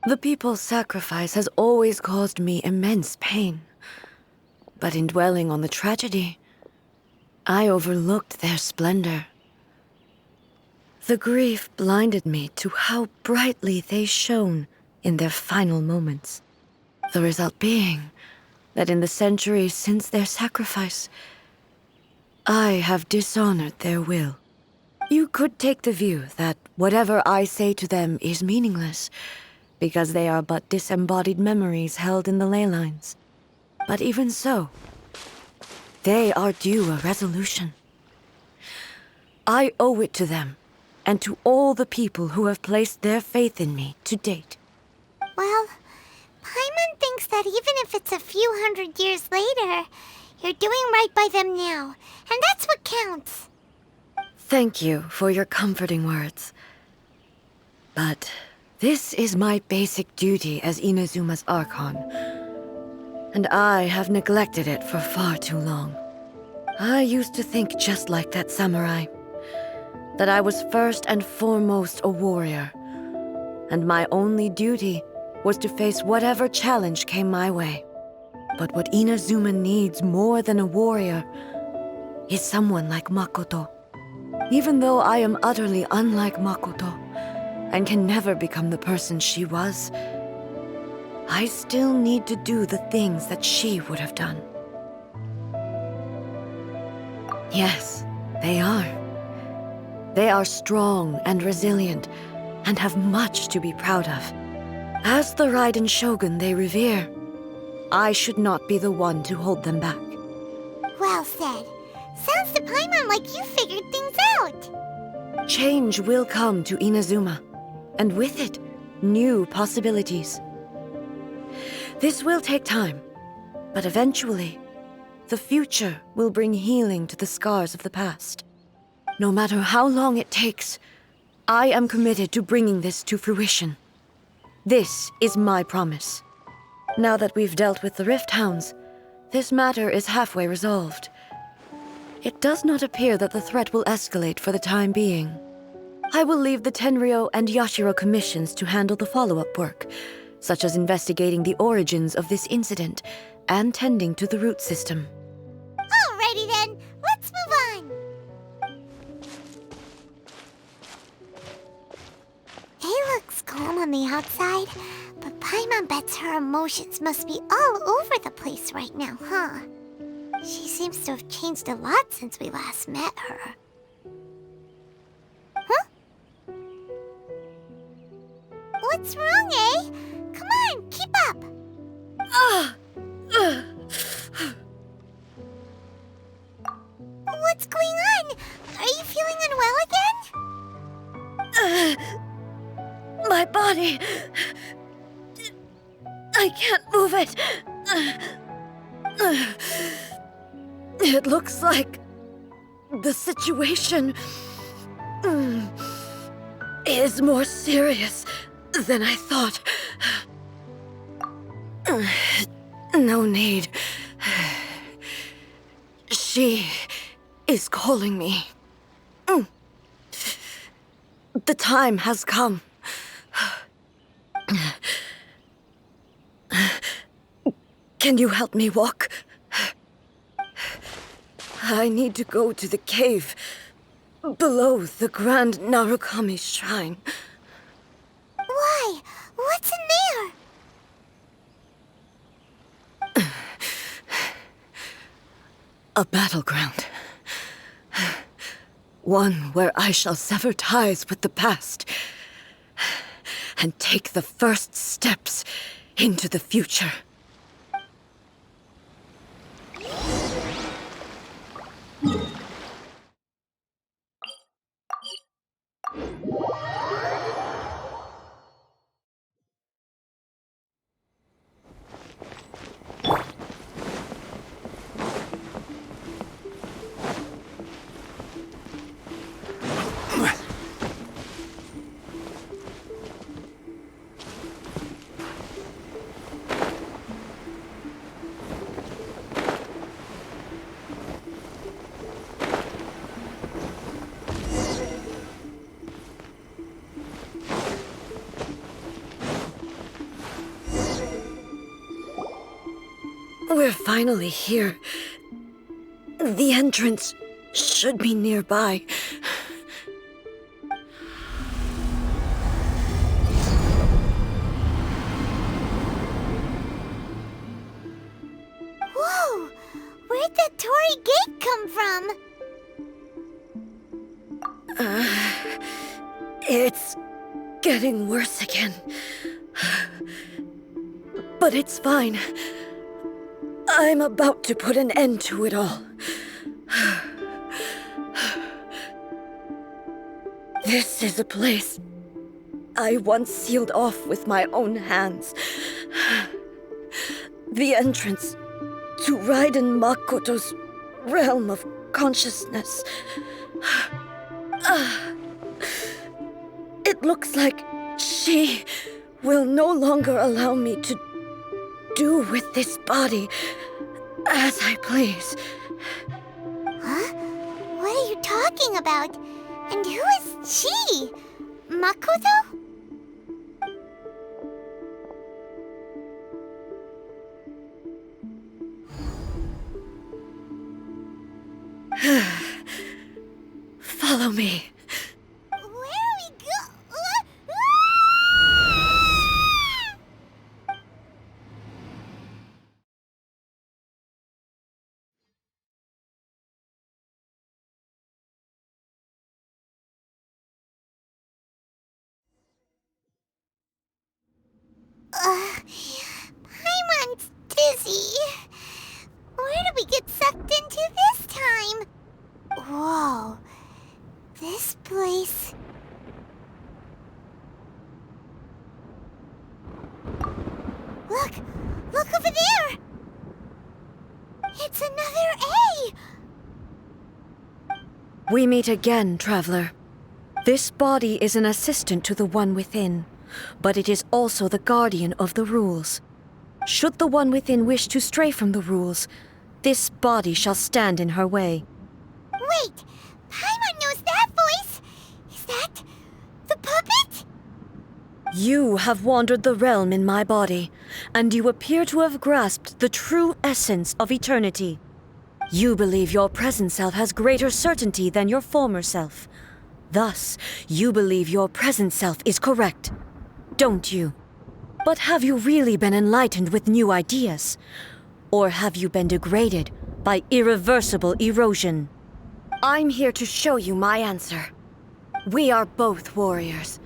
The people's sacrifice has always caused me immense pain. But in dwelling on the tragedy, I overlooked their splendor. The grief blinded me to how brightly they shone in their final moments. The result being that in the centuries since their sacrifice, I have dishonored their will. You could take the view that whatever I say to them is meaningless, because they are but disembodied memories held in the ley lines. But even so, they are due a resolution. I owe it to them, and to all the people who have placed their faith in me to date.
Well, Paimon thinks that even if it's a few hundred years later, you're doing right by them now, and that's what counts.
Thank you for your comforting words. But this is my basic duty as Inazuma's Archon, and I have neglected it for far too long. I used to think just like that samurai, that I was first and foremost a warrior, and my only duty was to face whatever challenge came my way. But what Inazuma needs more than a warrior is someone like Makoto. Even though I am utterly unlike Makoto, and can never become the person she was, I still need to do the things that she would have done. Yes, they are. They are strong and resilient, and have much to be proud of. As the Raiden Shogun they revere, I should not be the one to hold them back.
Well said. Sounds to Paimon like you figured things out.
Change will come to Inazuma, and with it, new possibilities. This will take time, but eventually, the future will bring healing to the scars of the past. No matter how long it takes, I am committed to bringing this to fruition. This is my promise. Now that we've dealt with the Rift Hounds, this matter is halfway resolved. It does not appear that the threat will escalate for the time being. I will leave the Tenryo and Yashiro commissions to handle the follow-up work, such as investigating the origins of this incident and tending to the root system.
Alrighty then, let's move on. It looks calm on the outside, but Paimon bets her emotions must be all over the place right now, huh? She seems to have changed a lot since we last met her. Huh? What's wrong, eh? Come on, keep up! What's going on? Are you feeling unwell again?
My body... I can't move it. It looks like the situation is more serious than I thought. No need. She is calling me. The time has come. Can you help me walk? I need to go to the cave below the Grand Narukami Shrine.
Why? What's in there?
A battleground. One where I shall sever ties with the past and take the first steps into the future. We're finally here. The entrance should be nearby.
Whoa! Where'd that Torii gate come from?
It's getting worse again. But it's fine. I'm about to put an end to it all. This is a place I once sealed off with my own hands. The entrance to Raiden Makoto's realm of consciousness. It looks like she will no longer allow me to do with this body as I please.
Huh? What are you talking about? And who is she? Makoto?
Follow me.
Paimon's dizzy. Where did we get sucked into this time? Whoa. This place... Look! Look over there! It's another A!
We meet again, traveler. This body is an assistant to the One Within, but it is also the guardian of the rules. Should the One Within wish to stray from the rules, this body shall stand in her way.
Wait! Paimon knows that voice! Is that... the puppet?
You have wandered the realm in my body, and you appear to have grasped the true essence of eternity. You believe your present self has greater certainty than your former self. Thus, you believe your present self is correct, don't you? But have you really been enlightened with new ideas? Or have you been degraded by irreversible erosion? I'm here to show you my answer. We are both warriors,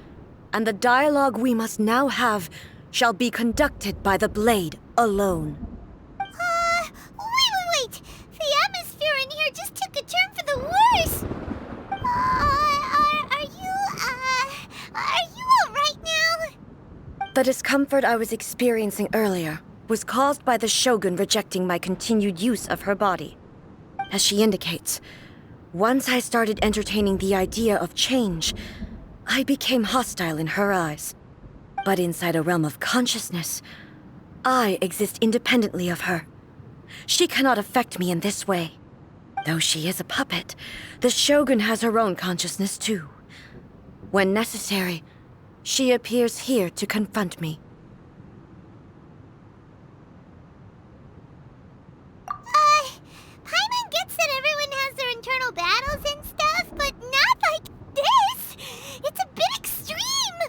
and the dialogue we must now have shall be conducted by the blade alone.
Wait! The atmosphere in here just took a turn for the worse! Are you alright now?
The discomfort I was experiencing earlier was caused by the Shogun rejecting my continued use of her body. As she indicates, once I started entertaining the idea of change, I became hostile in her eyes. But inside a realm of consciousness, I exist independently of her. She cannot affect me in this way. Though she is a puppet, the Shogun has her own consciousness too. When necessary, she appears here to confront me.
Paimon gets that everyone has their internal battles and stuff, but not like this! It's a bit extreme!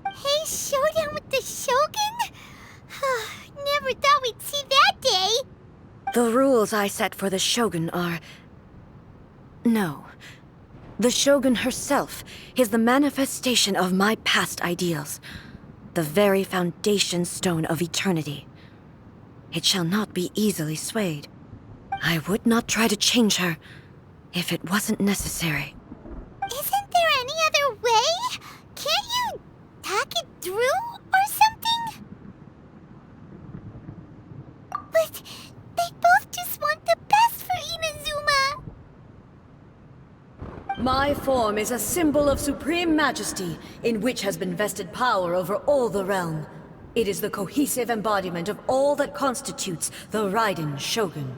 Hey, showdown with the Shogun? Never thought we'd see that day!
The rules I set for the Shogun are... No. The Shogun herself is the manifestation of my past ideals. The very foundation stone of eternity. It shall not be easily swayed. I would not try to change her if it wasn't necessary.
Isn't there any other way? Can't you talk it through or something? But they both just want the best for Inazuma.
My form is a symbol of supreme majesty, in which has been vested power over all the realm. It is the cohesive embodiment of all that constitutes the Raiden Shogun.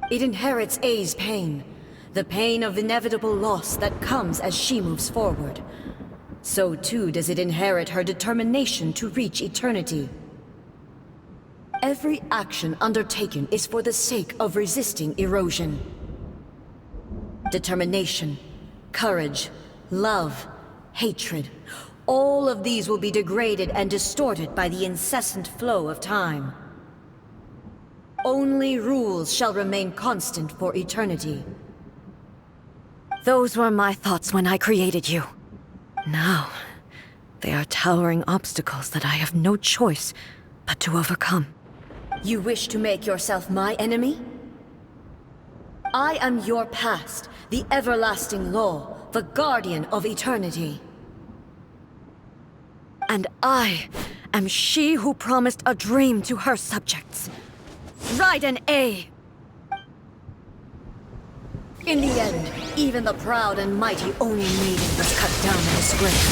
It inherits A's pain, the pain of inevitable loss that comes as she moves forward. So too does it inherit her determination to reach eternity. Every action undertaken is for the sake of resisting erosion. Determination, courage, love, hatred, all of these will be degraded and distorted by the incessant flow of time. Only rules shall remain constant for eternity. Those were my thoughts when I created you. Now, they are towering obstacles that I have no choice but to overcome. You wish to make yourself my enemy? I am your past, the everlasting law, the guardian of eternity. And I am she who promised a dream to her subjects. Raiden A. In the end, even the proud and mighty Oni maiden was cut down in disgrace.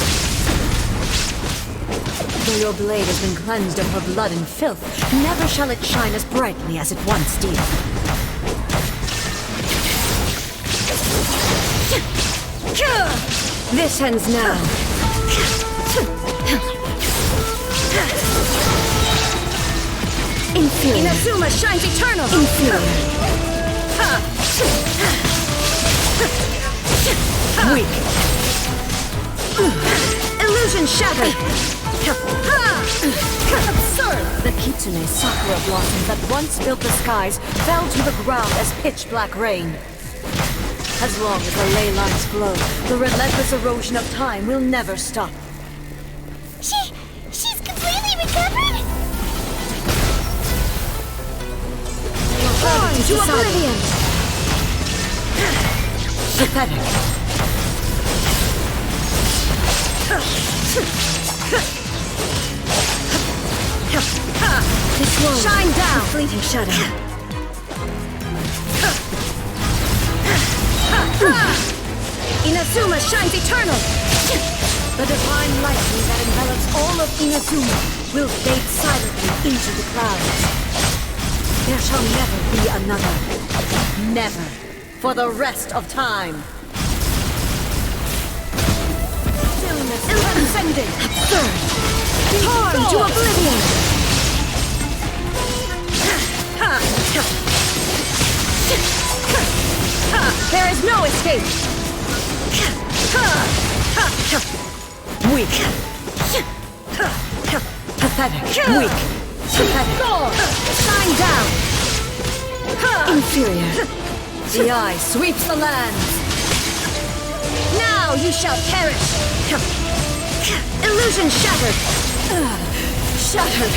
Though your blade has been cleansed of her blood and filth, never shall it shine as brightly as it once did. This ends now. Inferior. Inazuma shines eternal. Inferior. Weak. Illusion shattered. Absurd! The Kitsune sakura blossoms that once filled the skies fell to the ground as pitch-black rain. As long as the ley lines flow, the relentless erosion of time will never stop.
recovered?
Born to oblivion! Pathetic. This one. Shine down! A fleeting shadow. Inazuma shines eternal! The divine lightning that envelops all of Inazuma will fade silently into the clouds. There shall never be another. Never. For the rest of time. Stillness transcendent. Absurd. Torn to oblivion. There is no escape. Weak. Pathetic. Weak. Pathetic. Shine down. Inferior. The eye sweeps the lands. Now you shall perish. Illusion shattered. Shattered.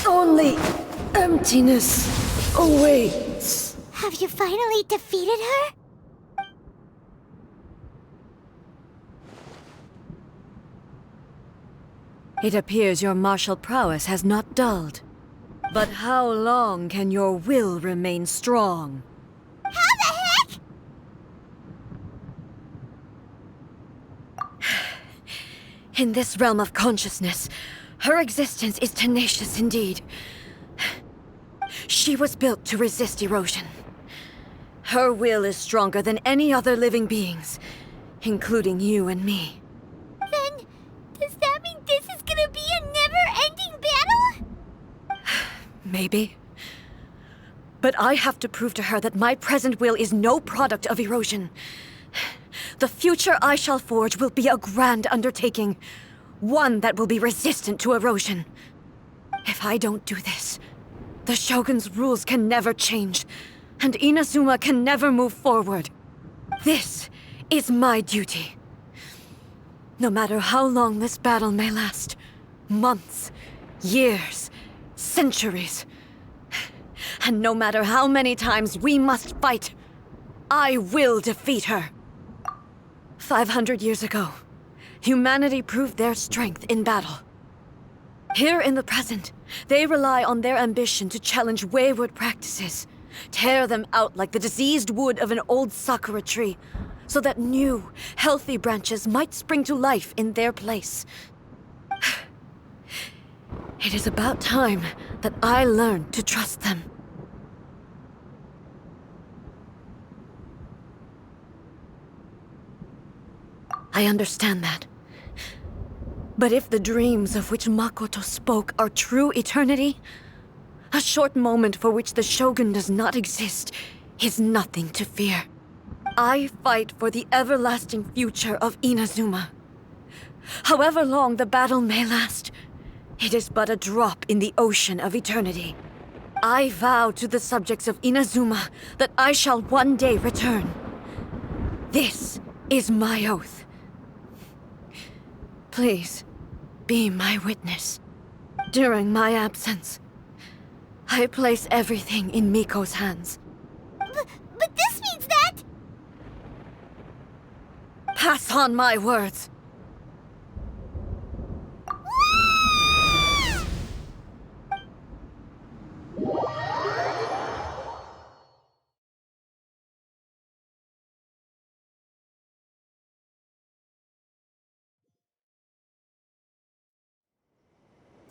Only emptiness awaits.
Have you finally defeated her?
It appears your martial prowess has not dulled. But how long can your will remain strong?
How the heck?
In this realm of consciousness, her existence is tenacious indeed. She was built to resist erosion. Her will is stronger than any other living beings, including you and me.
Then, does that mean this is gonna be a never-ending battle?
Maybe. But I have to prove to her that my present will is no product of erosion. The future I shall forge will be a grand undertaking, one that will be resistant to erosion. If I don't do this, the Shogun's rules can never change, and Inazuma can never move forward. This is my duty. No matter how long this battle may last, months, years, centuries, and no matter how many times we must fight, I will defeat her. 500 years ago, humanity proved their strength in battle. Here in the present, they rely on their ambition to challenge wayward practices, tear them out like the diseased wood of an old sakura tree, so that new, healthy branches might spring to life in their place. It is about time that I learned to trust them. I understand that. But if the dreams of which Makoto spoke are true eternity, a short moment for which the Shogun does not exist is nothing to fear. I fight for the everlasting future of Inazuma. However long the battle may last, it is but a drop in the ocean of eternity. I vow to the subjects of Inazuma that I shall one day return. This is my oath. Please, be my witness. During my absence, I place everything in Miko's hands.
But this means that...
Pass on my words.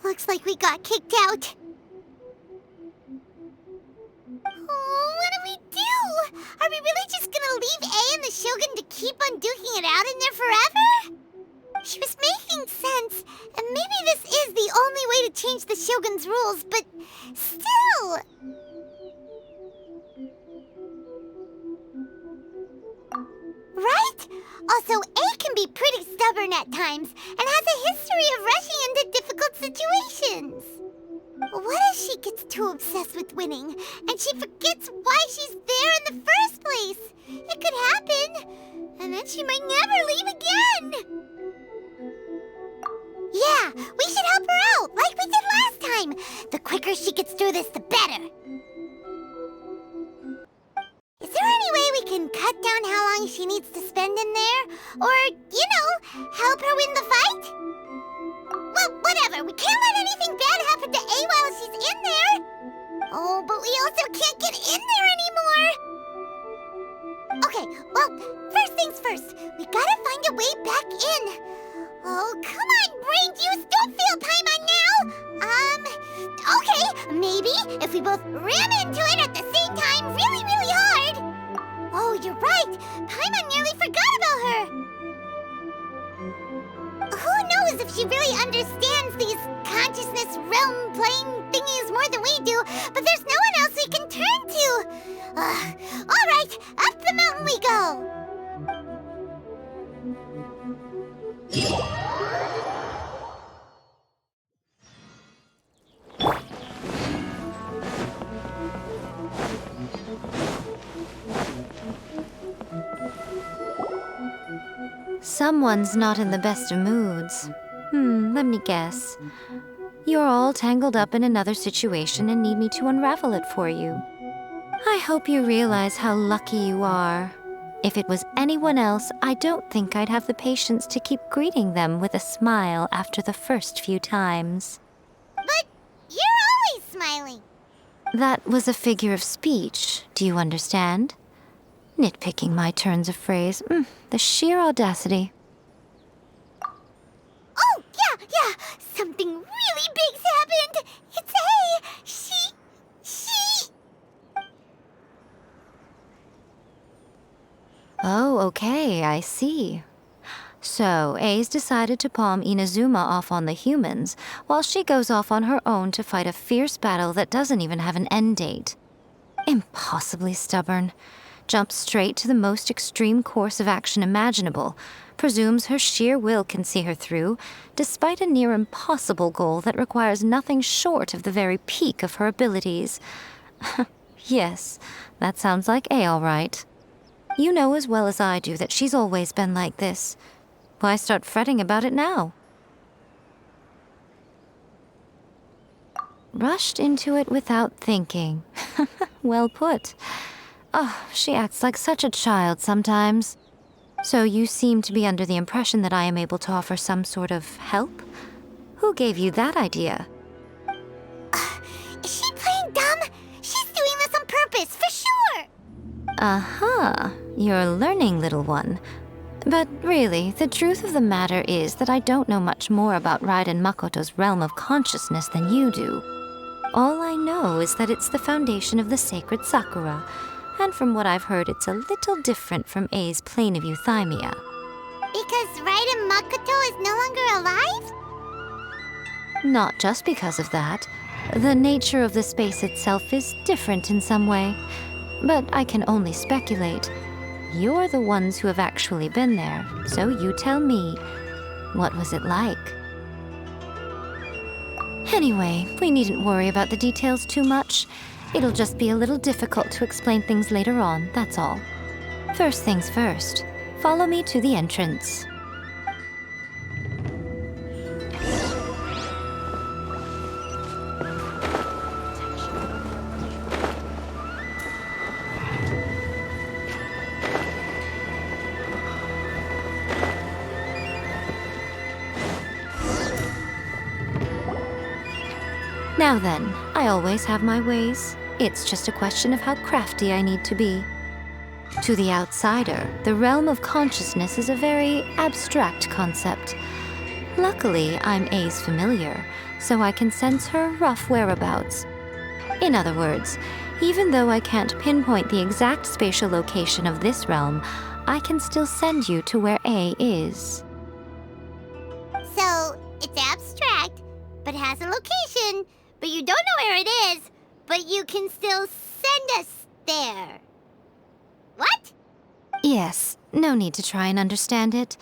Looks like we got kicked out. Oh, what do we do? Are we really just gonna leave A and the Shogun to keep on duking it out in there forever? She was making sense, and maybe this is the only way to change the Shogun's rules, but still... Right? Also, A can be pretty stubborn at times, and has a history of rushing into difficult situations. What if she gets too obsessed with winning, and she forgets why she's there in the first place? It could happen, and then she might never leave again. Yeah, we should help her out, like we did last time. The quicker she gets through this, the better. Is there any way we can cut down how long she needs to spend in there? Or, help her win the fight? Well, whatever. We can't let anything bad happen to A while she's in there. Oh, but we also can't get in there anymore. Okay, well, first things first. We gotta find a way back in. Oh, come on, brain juice. Don't feel Paimon now. Okay, maybe if we both ram into it at the same time really, really hard. Oh, you're right. Paimon nearly forgot about her. Who knows if she really understands these consciousness realm plane thingies more than we do, but there's no one else we can turn to. All right, up the mountain we go.
Someone's not in the best of moods. Let me guess. You're all tangled up in another situation and need me to unravel it for you. I hope you realize how lucky you are. If it was anyone else, I don't think I'd have the patience to keep greeting them with a smile after the first few times.
But you're always smiling.
That was a figure of speech, do you understand? Nitpicking my turns of phrase. The sheer audacity.
Oh, yeah. Something really big's happened. It's A. She...
Oh, okay, I see. So, A's decided to palm Inazuma off on the humans, while she goes off on her own to fight a fierce battle that doesn't even have an end date. Impossibly stubborn. Jumps straight to the most extreme course of action imaginable, presumes her sheer will can see her through, despite a near impossible goal that requires nothing short of the very peak of her abilities. Yes, that sounds like A all right. You know as well as I do that she's always been like this. Why start fretting about it now? Rushed into it without thinking. Well put. Oh, she acts like such a child sometimes. So you seem to be under the impression that I am able to offer some sort of help? Who gave you that idea?
Is she playing dumb? She's doing this on purpose, for sure!
You're learning, little one. But really, the truth of the matter is that I don't know much more about Raiden Makoto's realm of consciousness than you do. All I know is that it's the foundation of the sacred Sakura, and from what I've heard, it's a little different from A's plane of euthymia.
Because Raiden Makoto is no longer alive?
Not just because of that. The nature of the space itself is different in some way. But I can only speculate. You're the ones who have actually been there, so you tell me. What was it like? Anyway, we needn't worry about the details too much. It'll just be a little difficult to explain things later on, that's all. First things first, follow me to the entrance. Now then, I always have my ways. It's just a question of how crafty I need to be. To the outsider, the realm of consciousness is a very abstract concept. Luckily, I'm A's familiar, so I can sense her rough whereabouts. In other words, even though I can't pinpoint the exact spatial location of this realm, I can still send you to where A is.
So, it's abstract, but has a location, but you don't know where it is, but you can still send us there. What?
Yes, no need to try and understand it.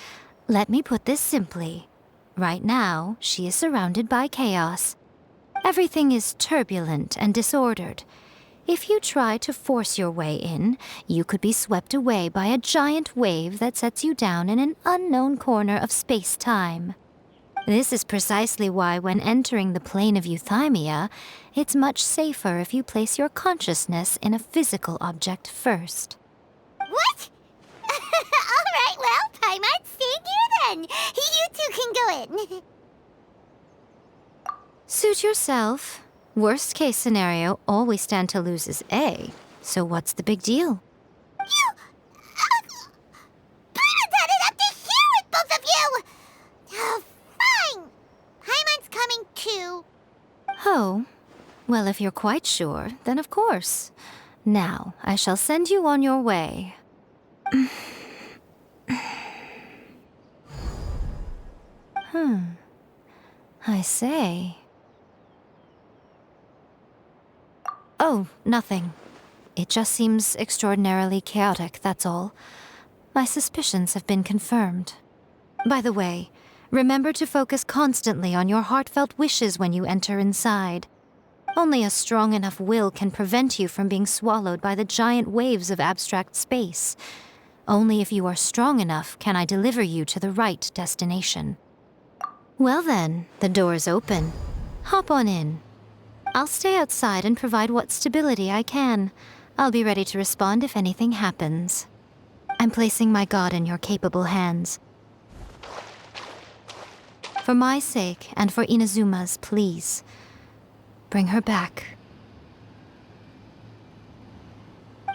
Let me put this simply. Right now, she is surrounded by chaos. Everything is turbulent and disordered. If you try to force your way in, you could be swept away by a giant wave that sets you down in an unknown corner of space-time. This is precisely why, when entering the plane of euthymia, it's much safer if you place your consciousness in a physical object first.
What? Alright, well, Paimon, stay here then. You two can go in.
Suit yourself. Worst case scenario, all we stand to lose is A. So what's the big deal?
You... Paimon's had it up to here with both of you! Oh, fine. Paimon's coming too.
Oh, well, if you're quite sure, then of course. Now, I shall send you on your way. I say. Oh, nothing. It just seems extraordinarily chaotic, that's all. My suspicions have been confirmed. By the way, remember to focus constantly on your heartfelt wishes when you enter inside. Only a strong enough will can prevent you from being swallowed by the giant waves of abstract space. Only if you are strong enough can I deliver you to the right destination. Well then, the door is open. Hop on in. I'll stay outside and provide what stability I can. I'll be ready to respond if anything happens. I'm placing my god in your capable hands. For my sake and for Inazuma's, please, bring her back.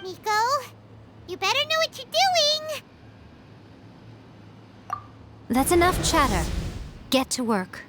Miko, you better know what you're doing.
That's enough chatter. Get to work.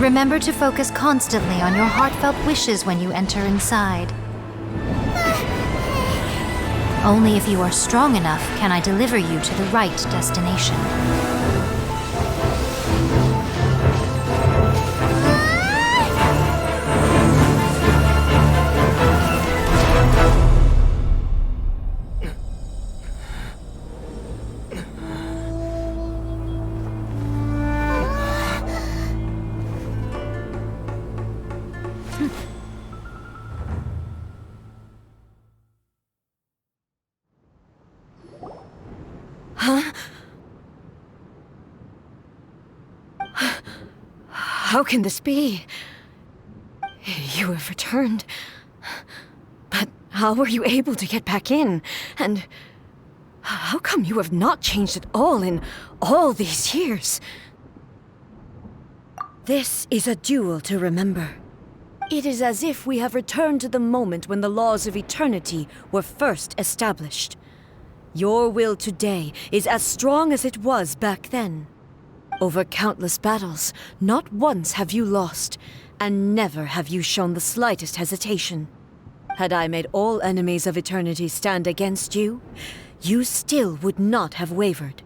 Remember to focus constantly on your heartfelt wishes when you enter inside. Only if you are strong enough can I deliver you to the right destination.
How can this be? You have returned. But how were you able to get back in? And how come you have not changed at all in all these years? This is a duel to remember. It is as if we have returned to the moment when the laws of eternity were first established. Your will today is as strong as it was back then. Over countless battles, not once have you lost, and never have you shown the slightest hesitation. Had I made all enemies of eternity stand against you, you still would not have wavered.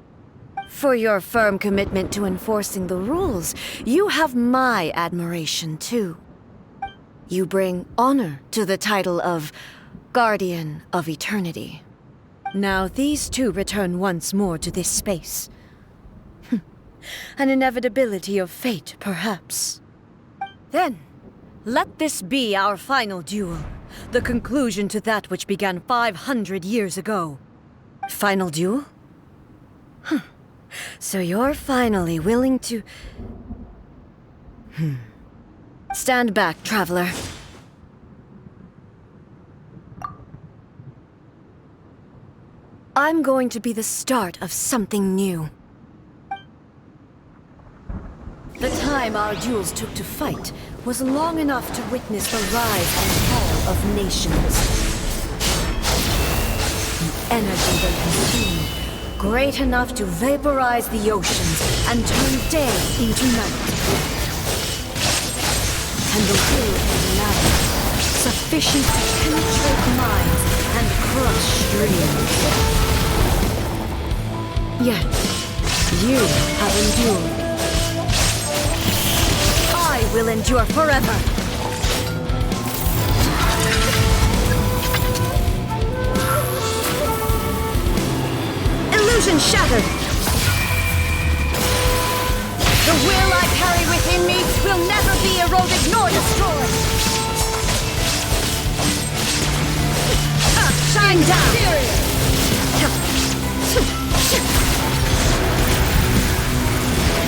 For your firm commitment to enforcing the rules, you have my admiration too. You bring honor to the title of Guardian of Eternity. Now these two return once more to this space. An inevitability of fate, perhaps. Then, let this be our final duel, the conclusion to that which began 500 years ago. Final duel? So you're finally willing to... Stand back, traveler. I'm going to be the start of something new. The time our duels took to fight was long enough to witness the rise and fall of nations. The energy they consumed, great enough to vaporize the oceans and turn day into night. And the will and light, sufficient to penetrate minds and crush dreams. Yet, you have endured. I will endure forever. Illusion shattered! The will I carry within me will never be eroded nor destroyed! Shine down!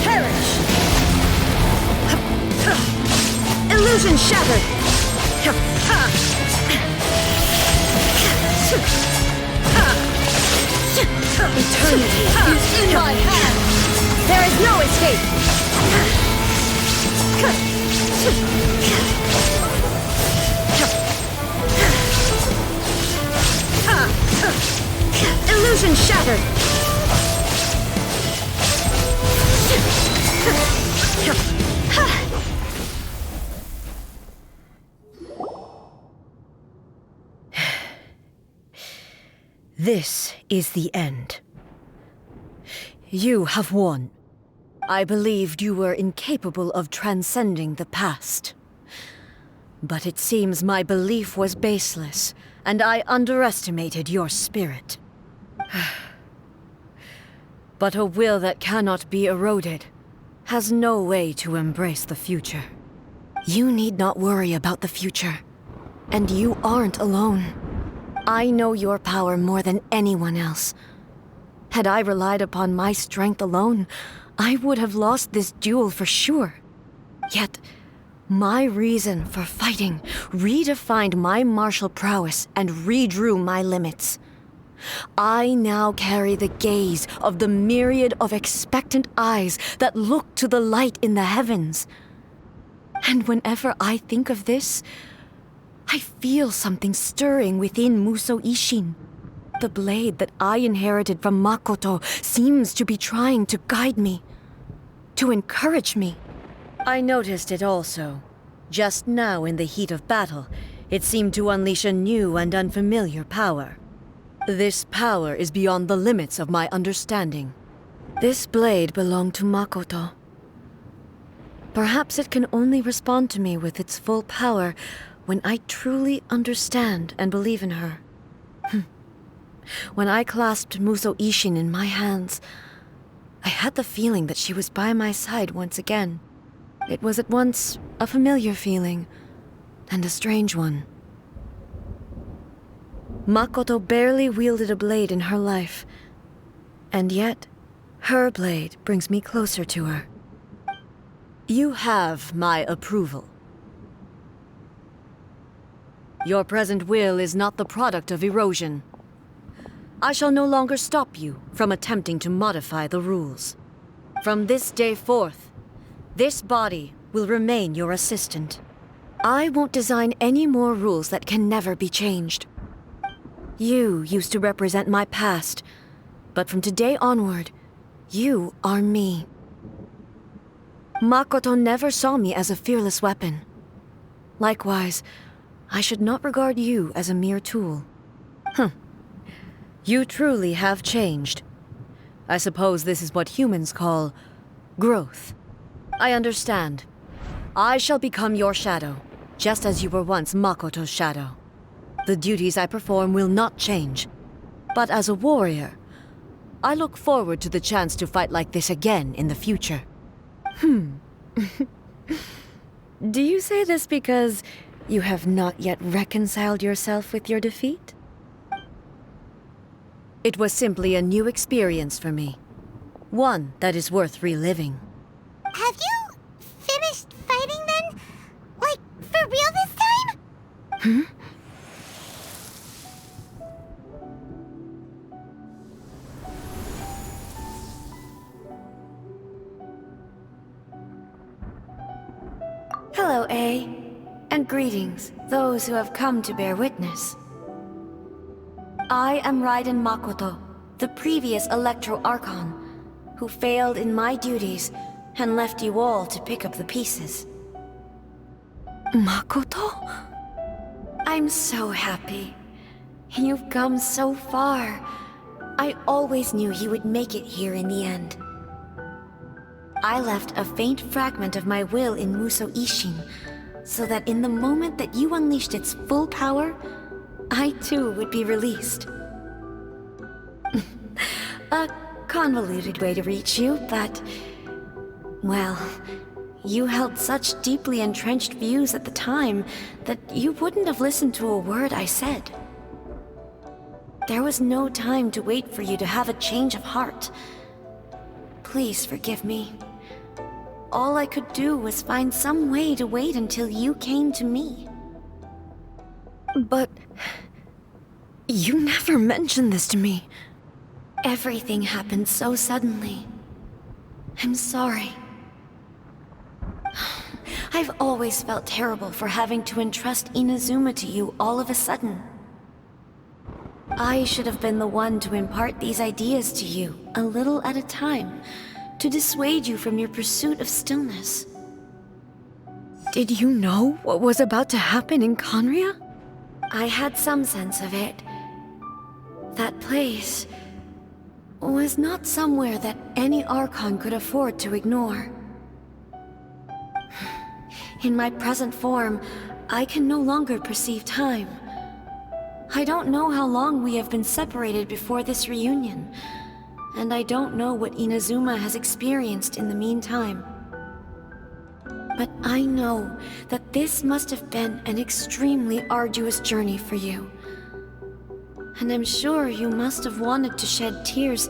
Perish! Illusion shattered! Eternity is in my hands! There is no escape! Illusion shattered! This is the end. You have won. I believed you were incapable of transcending the past. But it seems my belief was baseless, and I underestimated your spirit. But a will that cannot be eroded has no way to embrace the future. You need not worry about the future, and you aren't alone. I know your power more than anyone else. Had I relied upon my strength alone, I would have lost this duel for sure. Yet, my reason for fighting redefined my martial prowess and redrew my limits. I now carry the gaze of the myriad of expectant eyes that look to the light in the heavens. And whenever I think of this, I feel something stirring within Musou Ishin. The blade that I inherited from Makoto seems to be trying to guide me, to encourage me. I noticed it also. Just now in the heat of battle, it seemed to unleash a new and unfamiliar power. This power is beyond the limits of my understanding. This blade belonged to Makoto. Perhaps it can only respond to me with its full power when I truly understand and believe in her. When I clasped Musou Ishin in my hands, I had the feeling that she was by my side once again. It was at once a familiar feeling and a strange one. Makoto barely wielded a blade in her life, and yet her blade brings me closer to her. You have my approval. Your present will is not the product of erosion. I shall no longer stop you from attempting to modify the rules. From this day forth, this body will remain your assistant. I won't design any more rules that can never be changed. You used to represent my past, but from today onward, you are me. Makoto never saw me as a fearless weapon. Likewise, I should not regard you as a mere tool. You truly have changed. I suppose this is what humans call growth. I understand. I shall become your shadow, just as you were once Makoto's shadow. The duties I perform will not change. But as a warrior, I look forward to the chance to fight like this again in the future. Do you say this because you have not yet reconciled yourself with your defeat? It was simply a new experience for me. One that is worth reliving.
Have you finished fighting then? Like, for real this time?
Hello, A. And greetings, those who have come to bear witness. I am Raiden Makoto, the previous Electro Archon, who failed in my duties and left you all to pick up the pieces. Makoto? I'm so happy. You've come so far. I always knew you would make it here in the end. I left a faint fragment of my will in Muso Ishin, so that in the moment that you unleashed its full power, I too would be released. A convoluted way to reach you, but... well, you held such deeply entrenched views at the time that you wouldn't have listened to a word I said. There was no time to wait for you to have a change of heart. Please forgive me. All I could do was find some way to wait until you came to me. But... you never mentioned this to me. Everything happened so suddenly. I'm sorry. I've always felt terrible for having to entrust Inazuma to you all of a sudden. I should have been the one to impart these ideas to you, a little at a time, to dissuade you from your pursuit of stillness. Did you know what was about to happen in Conria? I had some sense of it. That place was not somewhere that any Archon could afford to ignore. In my present form, I can no longer perceive time. I don't know how long we have been separated before this reunion, and I don't know what Inazuma has experienced in the meantime. But I know that this must have been an extremely arduous journey for you. And I'm sure you must have wanted to shed tears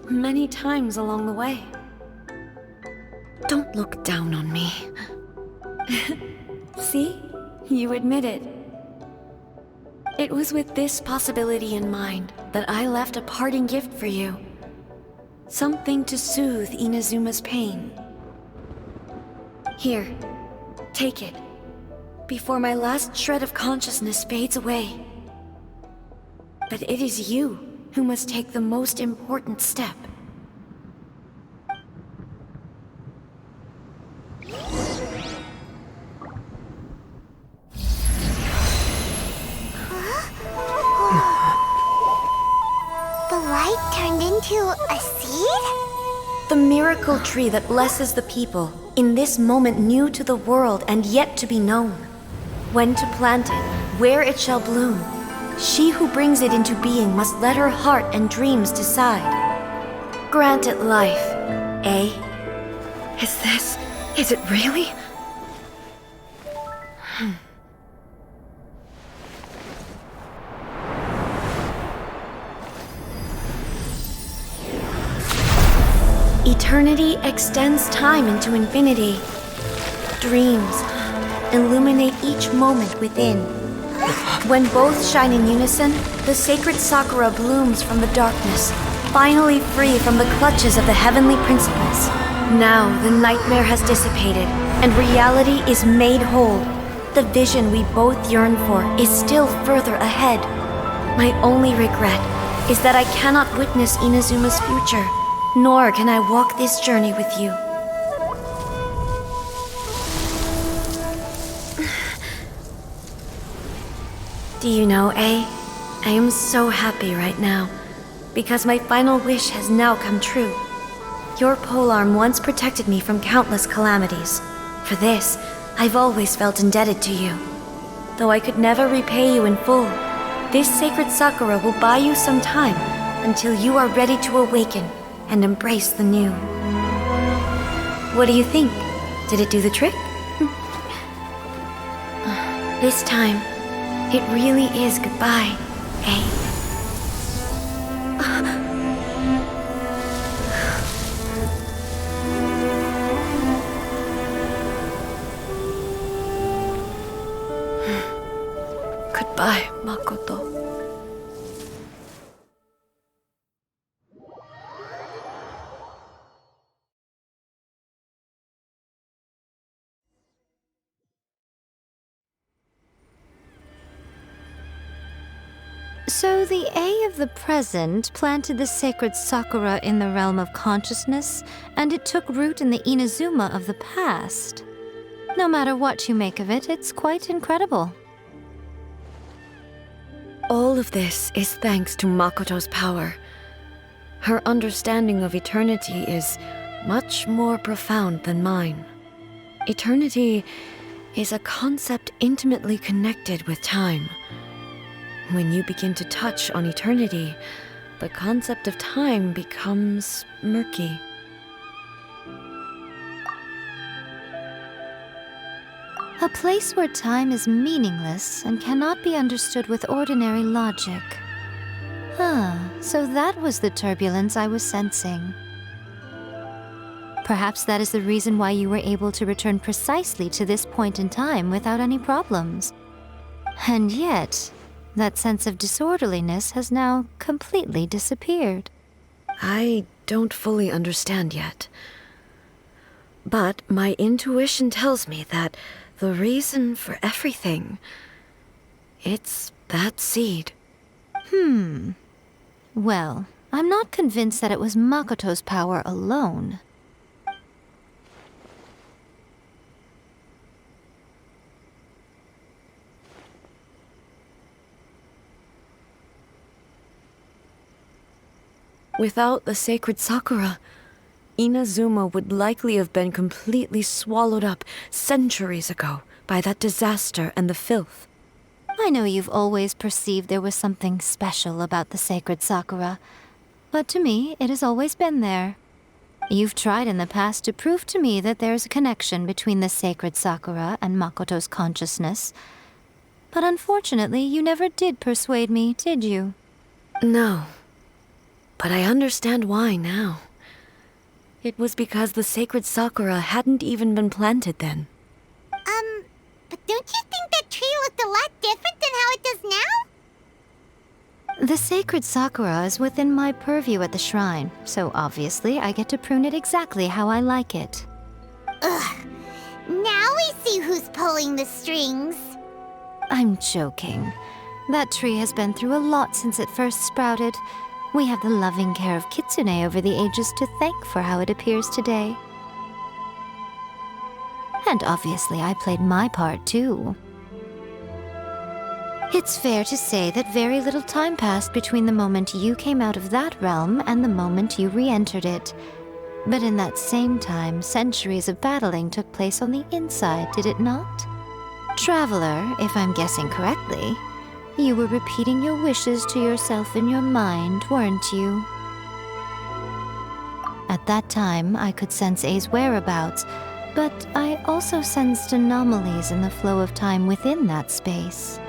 many times along the way. Don't look down on me. See? You admit it. It was with this possibility in mind that I left a parting gift for you. Something to soothe Inazuma's pain. Here, take it, before my last shred of consciousness fades away. But it is you who must take the most important step.
The light turned into a seed?
The miracle tree that blesses the people, in this moment new to the world and yet to be known. When to plant it, where it shall bloom. She who brings it into being must let her heart and dreams decide. Grant it life, eh? Is it really? Eternity extends time into infinity. Dreams illuminate each moment within. When both shine in unison, the sacred Sakura blooms from the darkness, finally free from the clutches of the heavenly principles. Now the nightmare has dissipated, and reality is made whole. The vision we both yearn for is still further ahead. My only regret is that I cannot witness Inazuma's future, nor can I walk this journey with you. Do you know, I am so happy right now, because my final wish has now come true. Your polearm once protected me from countless calamities. For this, I've always felt indebted to you. Though I could never repay you in full, this sacred Sakura will buy you some time until you are ready to awaken and embrace the new. What do you think? Did it do the trick? This time, it really is goodbye, eh? Goodbye, Makoto.
So the A of the present planted the sacred Sakura in the realm of consciousness, and it took root in the Inazuma of the past. No matter what you make of it, it's quite incredible.
All of this is thanks to Makoto's power. Her understanding of eternity is much more profound than mine. Eternity is a concept intimately connected with time. When you begin to touch on eternity, the concept of time becomes murky.
A place where time is meaningless and cannot be understood with ordinary logic. So that was the turbulence I was sensing. Perhaps that is the reason why you were able to return precisely to this point in time without any problems. And yet, that sense of disorderliness has now completely disappeared.
I don't fully understand yet. But my intuition tells me that the reason for everything, it's that seed.
Well, I'm not convinced that it was Makoto's power alone.
Without the sacred Sakura, Inazuma would likely have been completely swallowed up centuries ago by that disaster and the filth.
I know you've always perceived there was something special about the sacred Sakura, but to me, it has always been there. You've tried in the past to prove to me that there's a connection between the sacred Sakura and Makoto's consciousness, but unfortunately, you never did persuade me, did you?
No, but I understand why now. It was because the sacred Sakura hadn't even been planted then.
But don't you think that tree looked a lot different than how it does now?
The sacred Sakura is within my purview at the shrine, so obviously I get to prune it exactly how I like it.
Ugh. Now we see who's pulling the strings.
I'm joking. That tree has been through a lot since it first sprouted. We have the loving care of Kitsune over the ages to thank for how it appears today. And obviously I played my part too. It's fair to say that very little time passed between the moment you came out of that realm and the moment you re-entered it. But in that same time, centuries of battling took place on the inside, did it not? Traveler, if I'm guessing correctly, you were repeating your wishes to yourself in your mind, weren't you? At that time, I could sense A's whereabouts, but I also sensed anomalies in the flow of time within that space.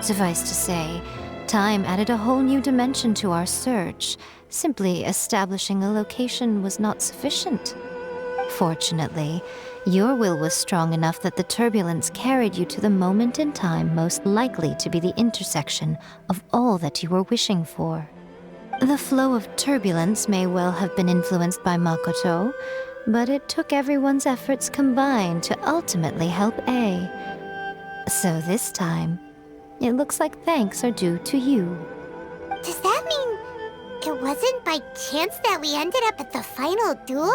Suffice to say, time added a whole new dimension to our search. Simply establishing a location was not sufficient. Fortunately, your will was strong enough that the turbulence carried you to the moment in time most likely to be the intersection of all that you were wishing for. The flow of turbulence may well have been influenced by Makoto, but it took everyone's efforts combined to ultimately help A. So this time, it looks like thanks are due to you.
Does that mean it wasn't by chance that we ended up at the final duel?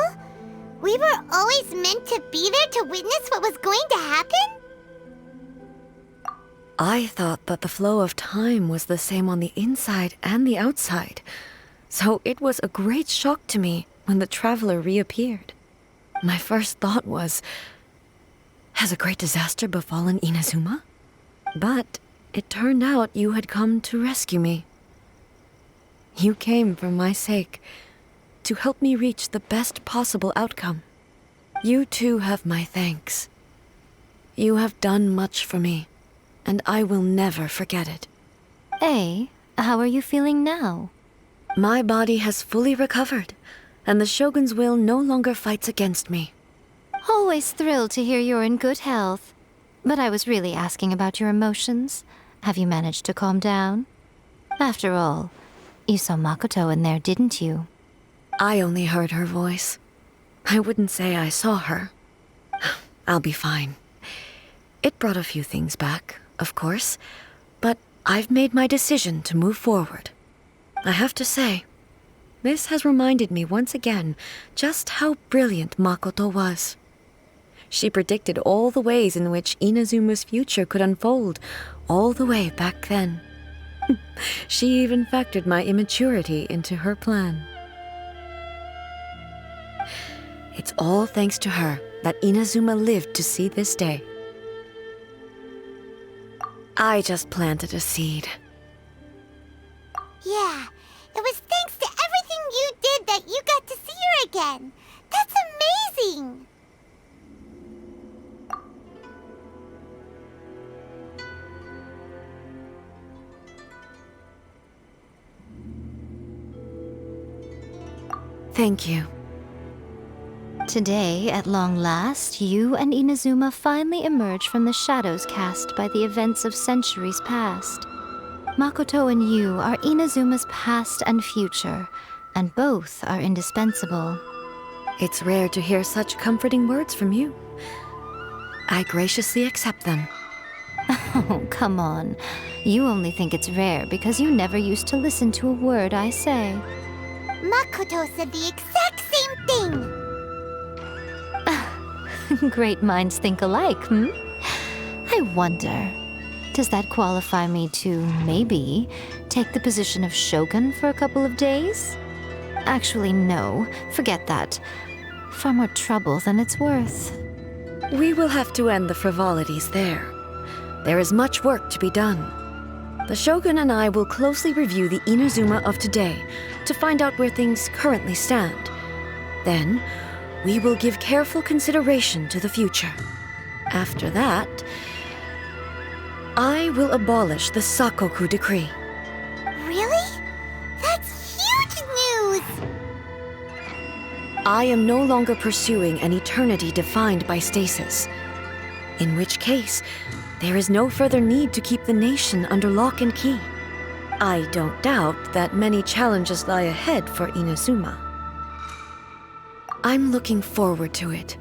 We were always meant to be there to witness what was going to happen?
I thought that the flow of time was the same on the inside and the outside, so it was a great shock to me when the traveler reappeared. My first thought was, has a great disaster befallen Inazuma? But it turned out you had come to rescue me. You came for my sake, to help me reach the best possible outcome. You too have my thanks. You have done much for me, and I will never forget it.
A, how are you feeling now?
My body has fully recovered, and the Shogun's will no longer fights against me.
Always thrilled to hear you're in good health. But I was really asking about your emotions. Have you managed to calm down? After all, you saw Makoto in there, didn't you?
I only heard her voice. I wouldn't say I saw her. I'll be fine. It brought a few things back, of course, but I've made my decision to move forward. I have to say, this has reminded me once again just how brilliant Makoto was. She predicted all the ways in which Inazuma's future could unfold, all the way back then. She even factored my immaturity into her plan. It's all thanks to her that Inazuma lived to see this day. I just planted a seed.
Yeah, it was thanks to everything you did that you got to see her again. That's amazing!
Thank you.
Today, at long last, you and Inazuma finally emerge from the shadows cast by the events of centuries past. Makoto and you are Inazuma's past and future, and both are indispensable.
It's rare to hear such comforting words from you. I graciously accept them.
Oh, come on. You only think it's rare because you never used to listen to a word I say.
Makoto said the exact same thing!
Great minds think alike, hmm? I wonder, does that qualify me to, maybe, take the position of Shogun for a couple of days? Actually, no. Forget that. Far more trouble than it's worth.
We will have to end the frivolities there. There is much work to be done. The Shogun and I will closely review the Inazuma of today to find out where things currently stand. Then, we will give careful consideration to the future. After that, I will abolish the Sakoku decree.
Really? That's huge news!
I am no longer pursuing an eternity defined by stasis. In which case, there is no further need to keep the nation under lock and key. I don't doubt that many challenges lie ahead for Inazuma. I'm looking forward to it.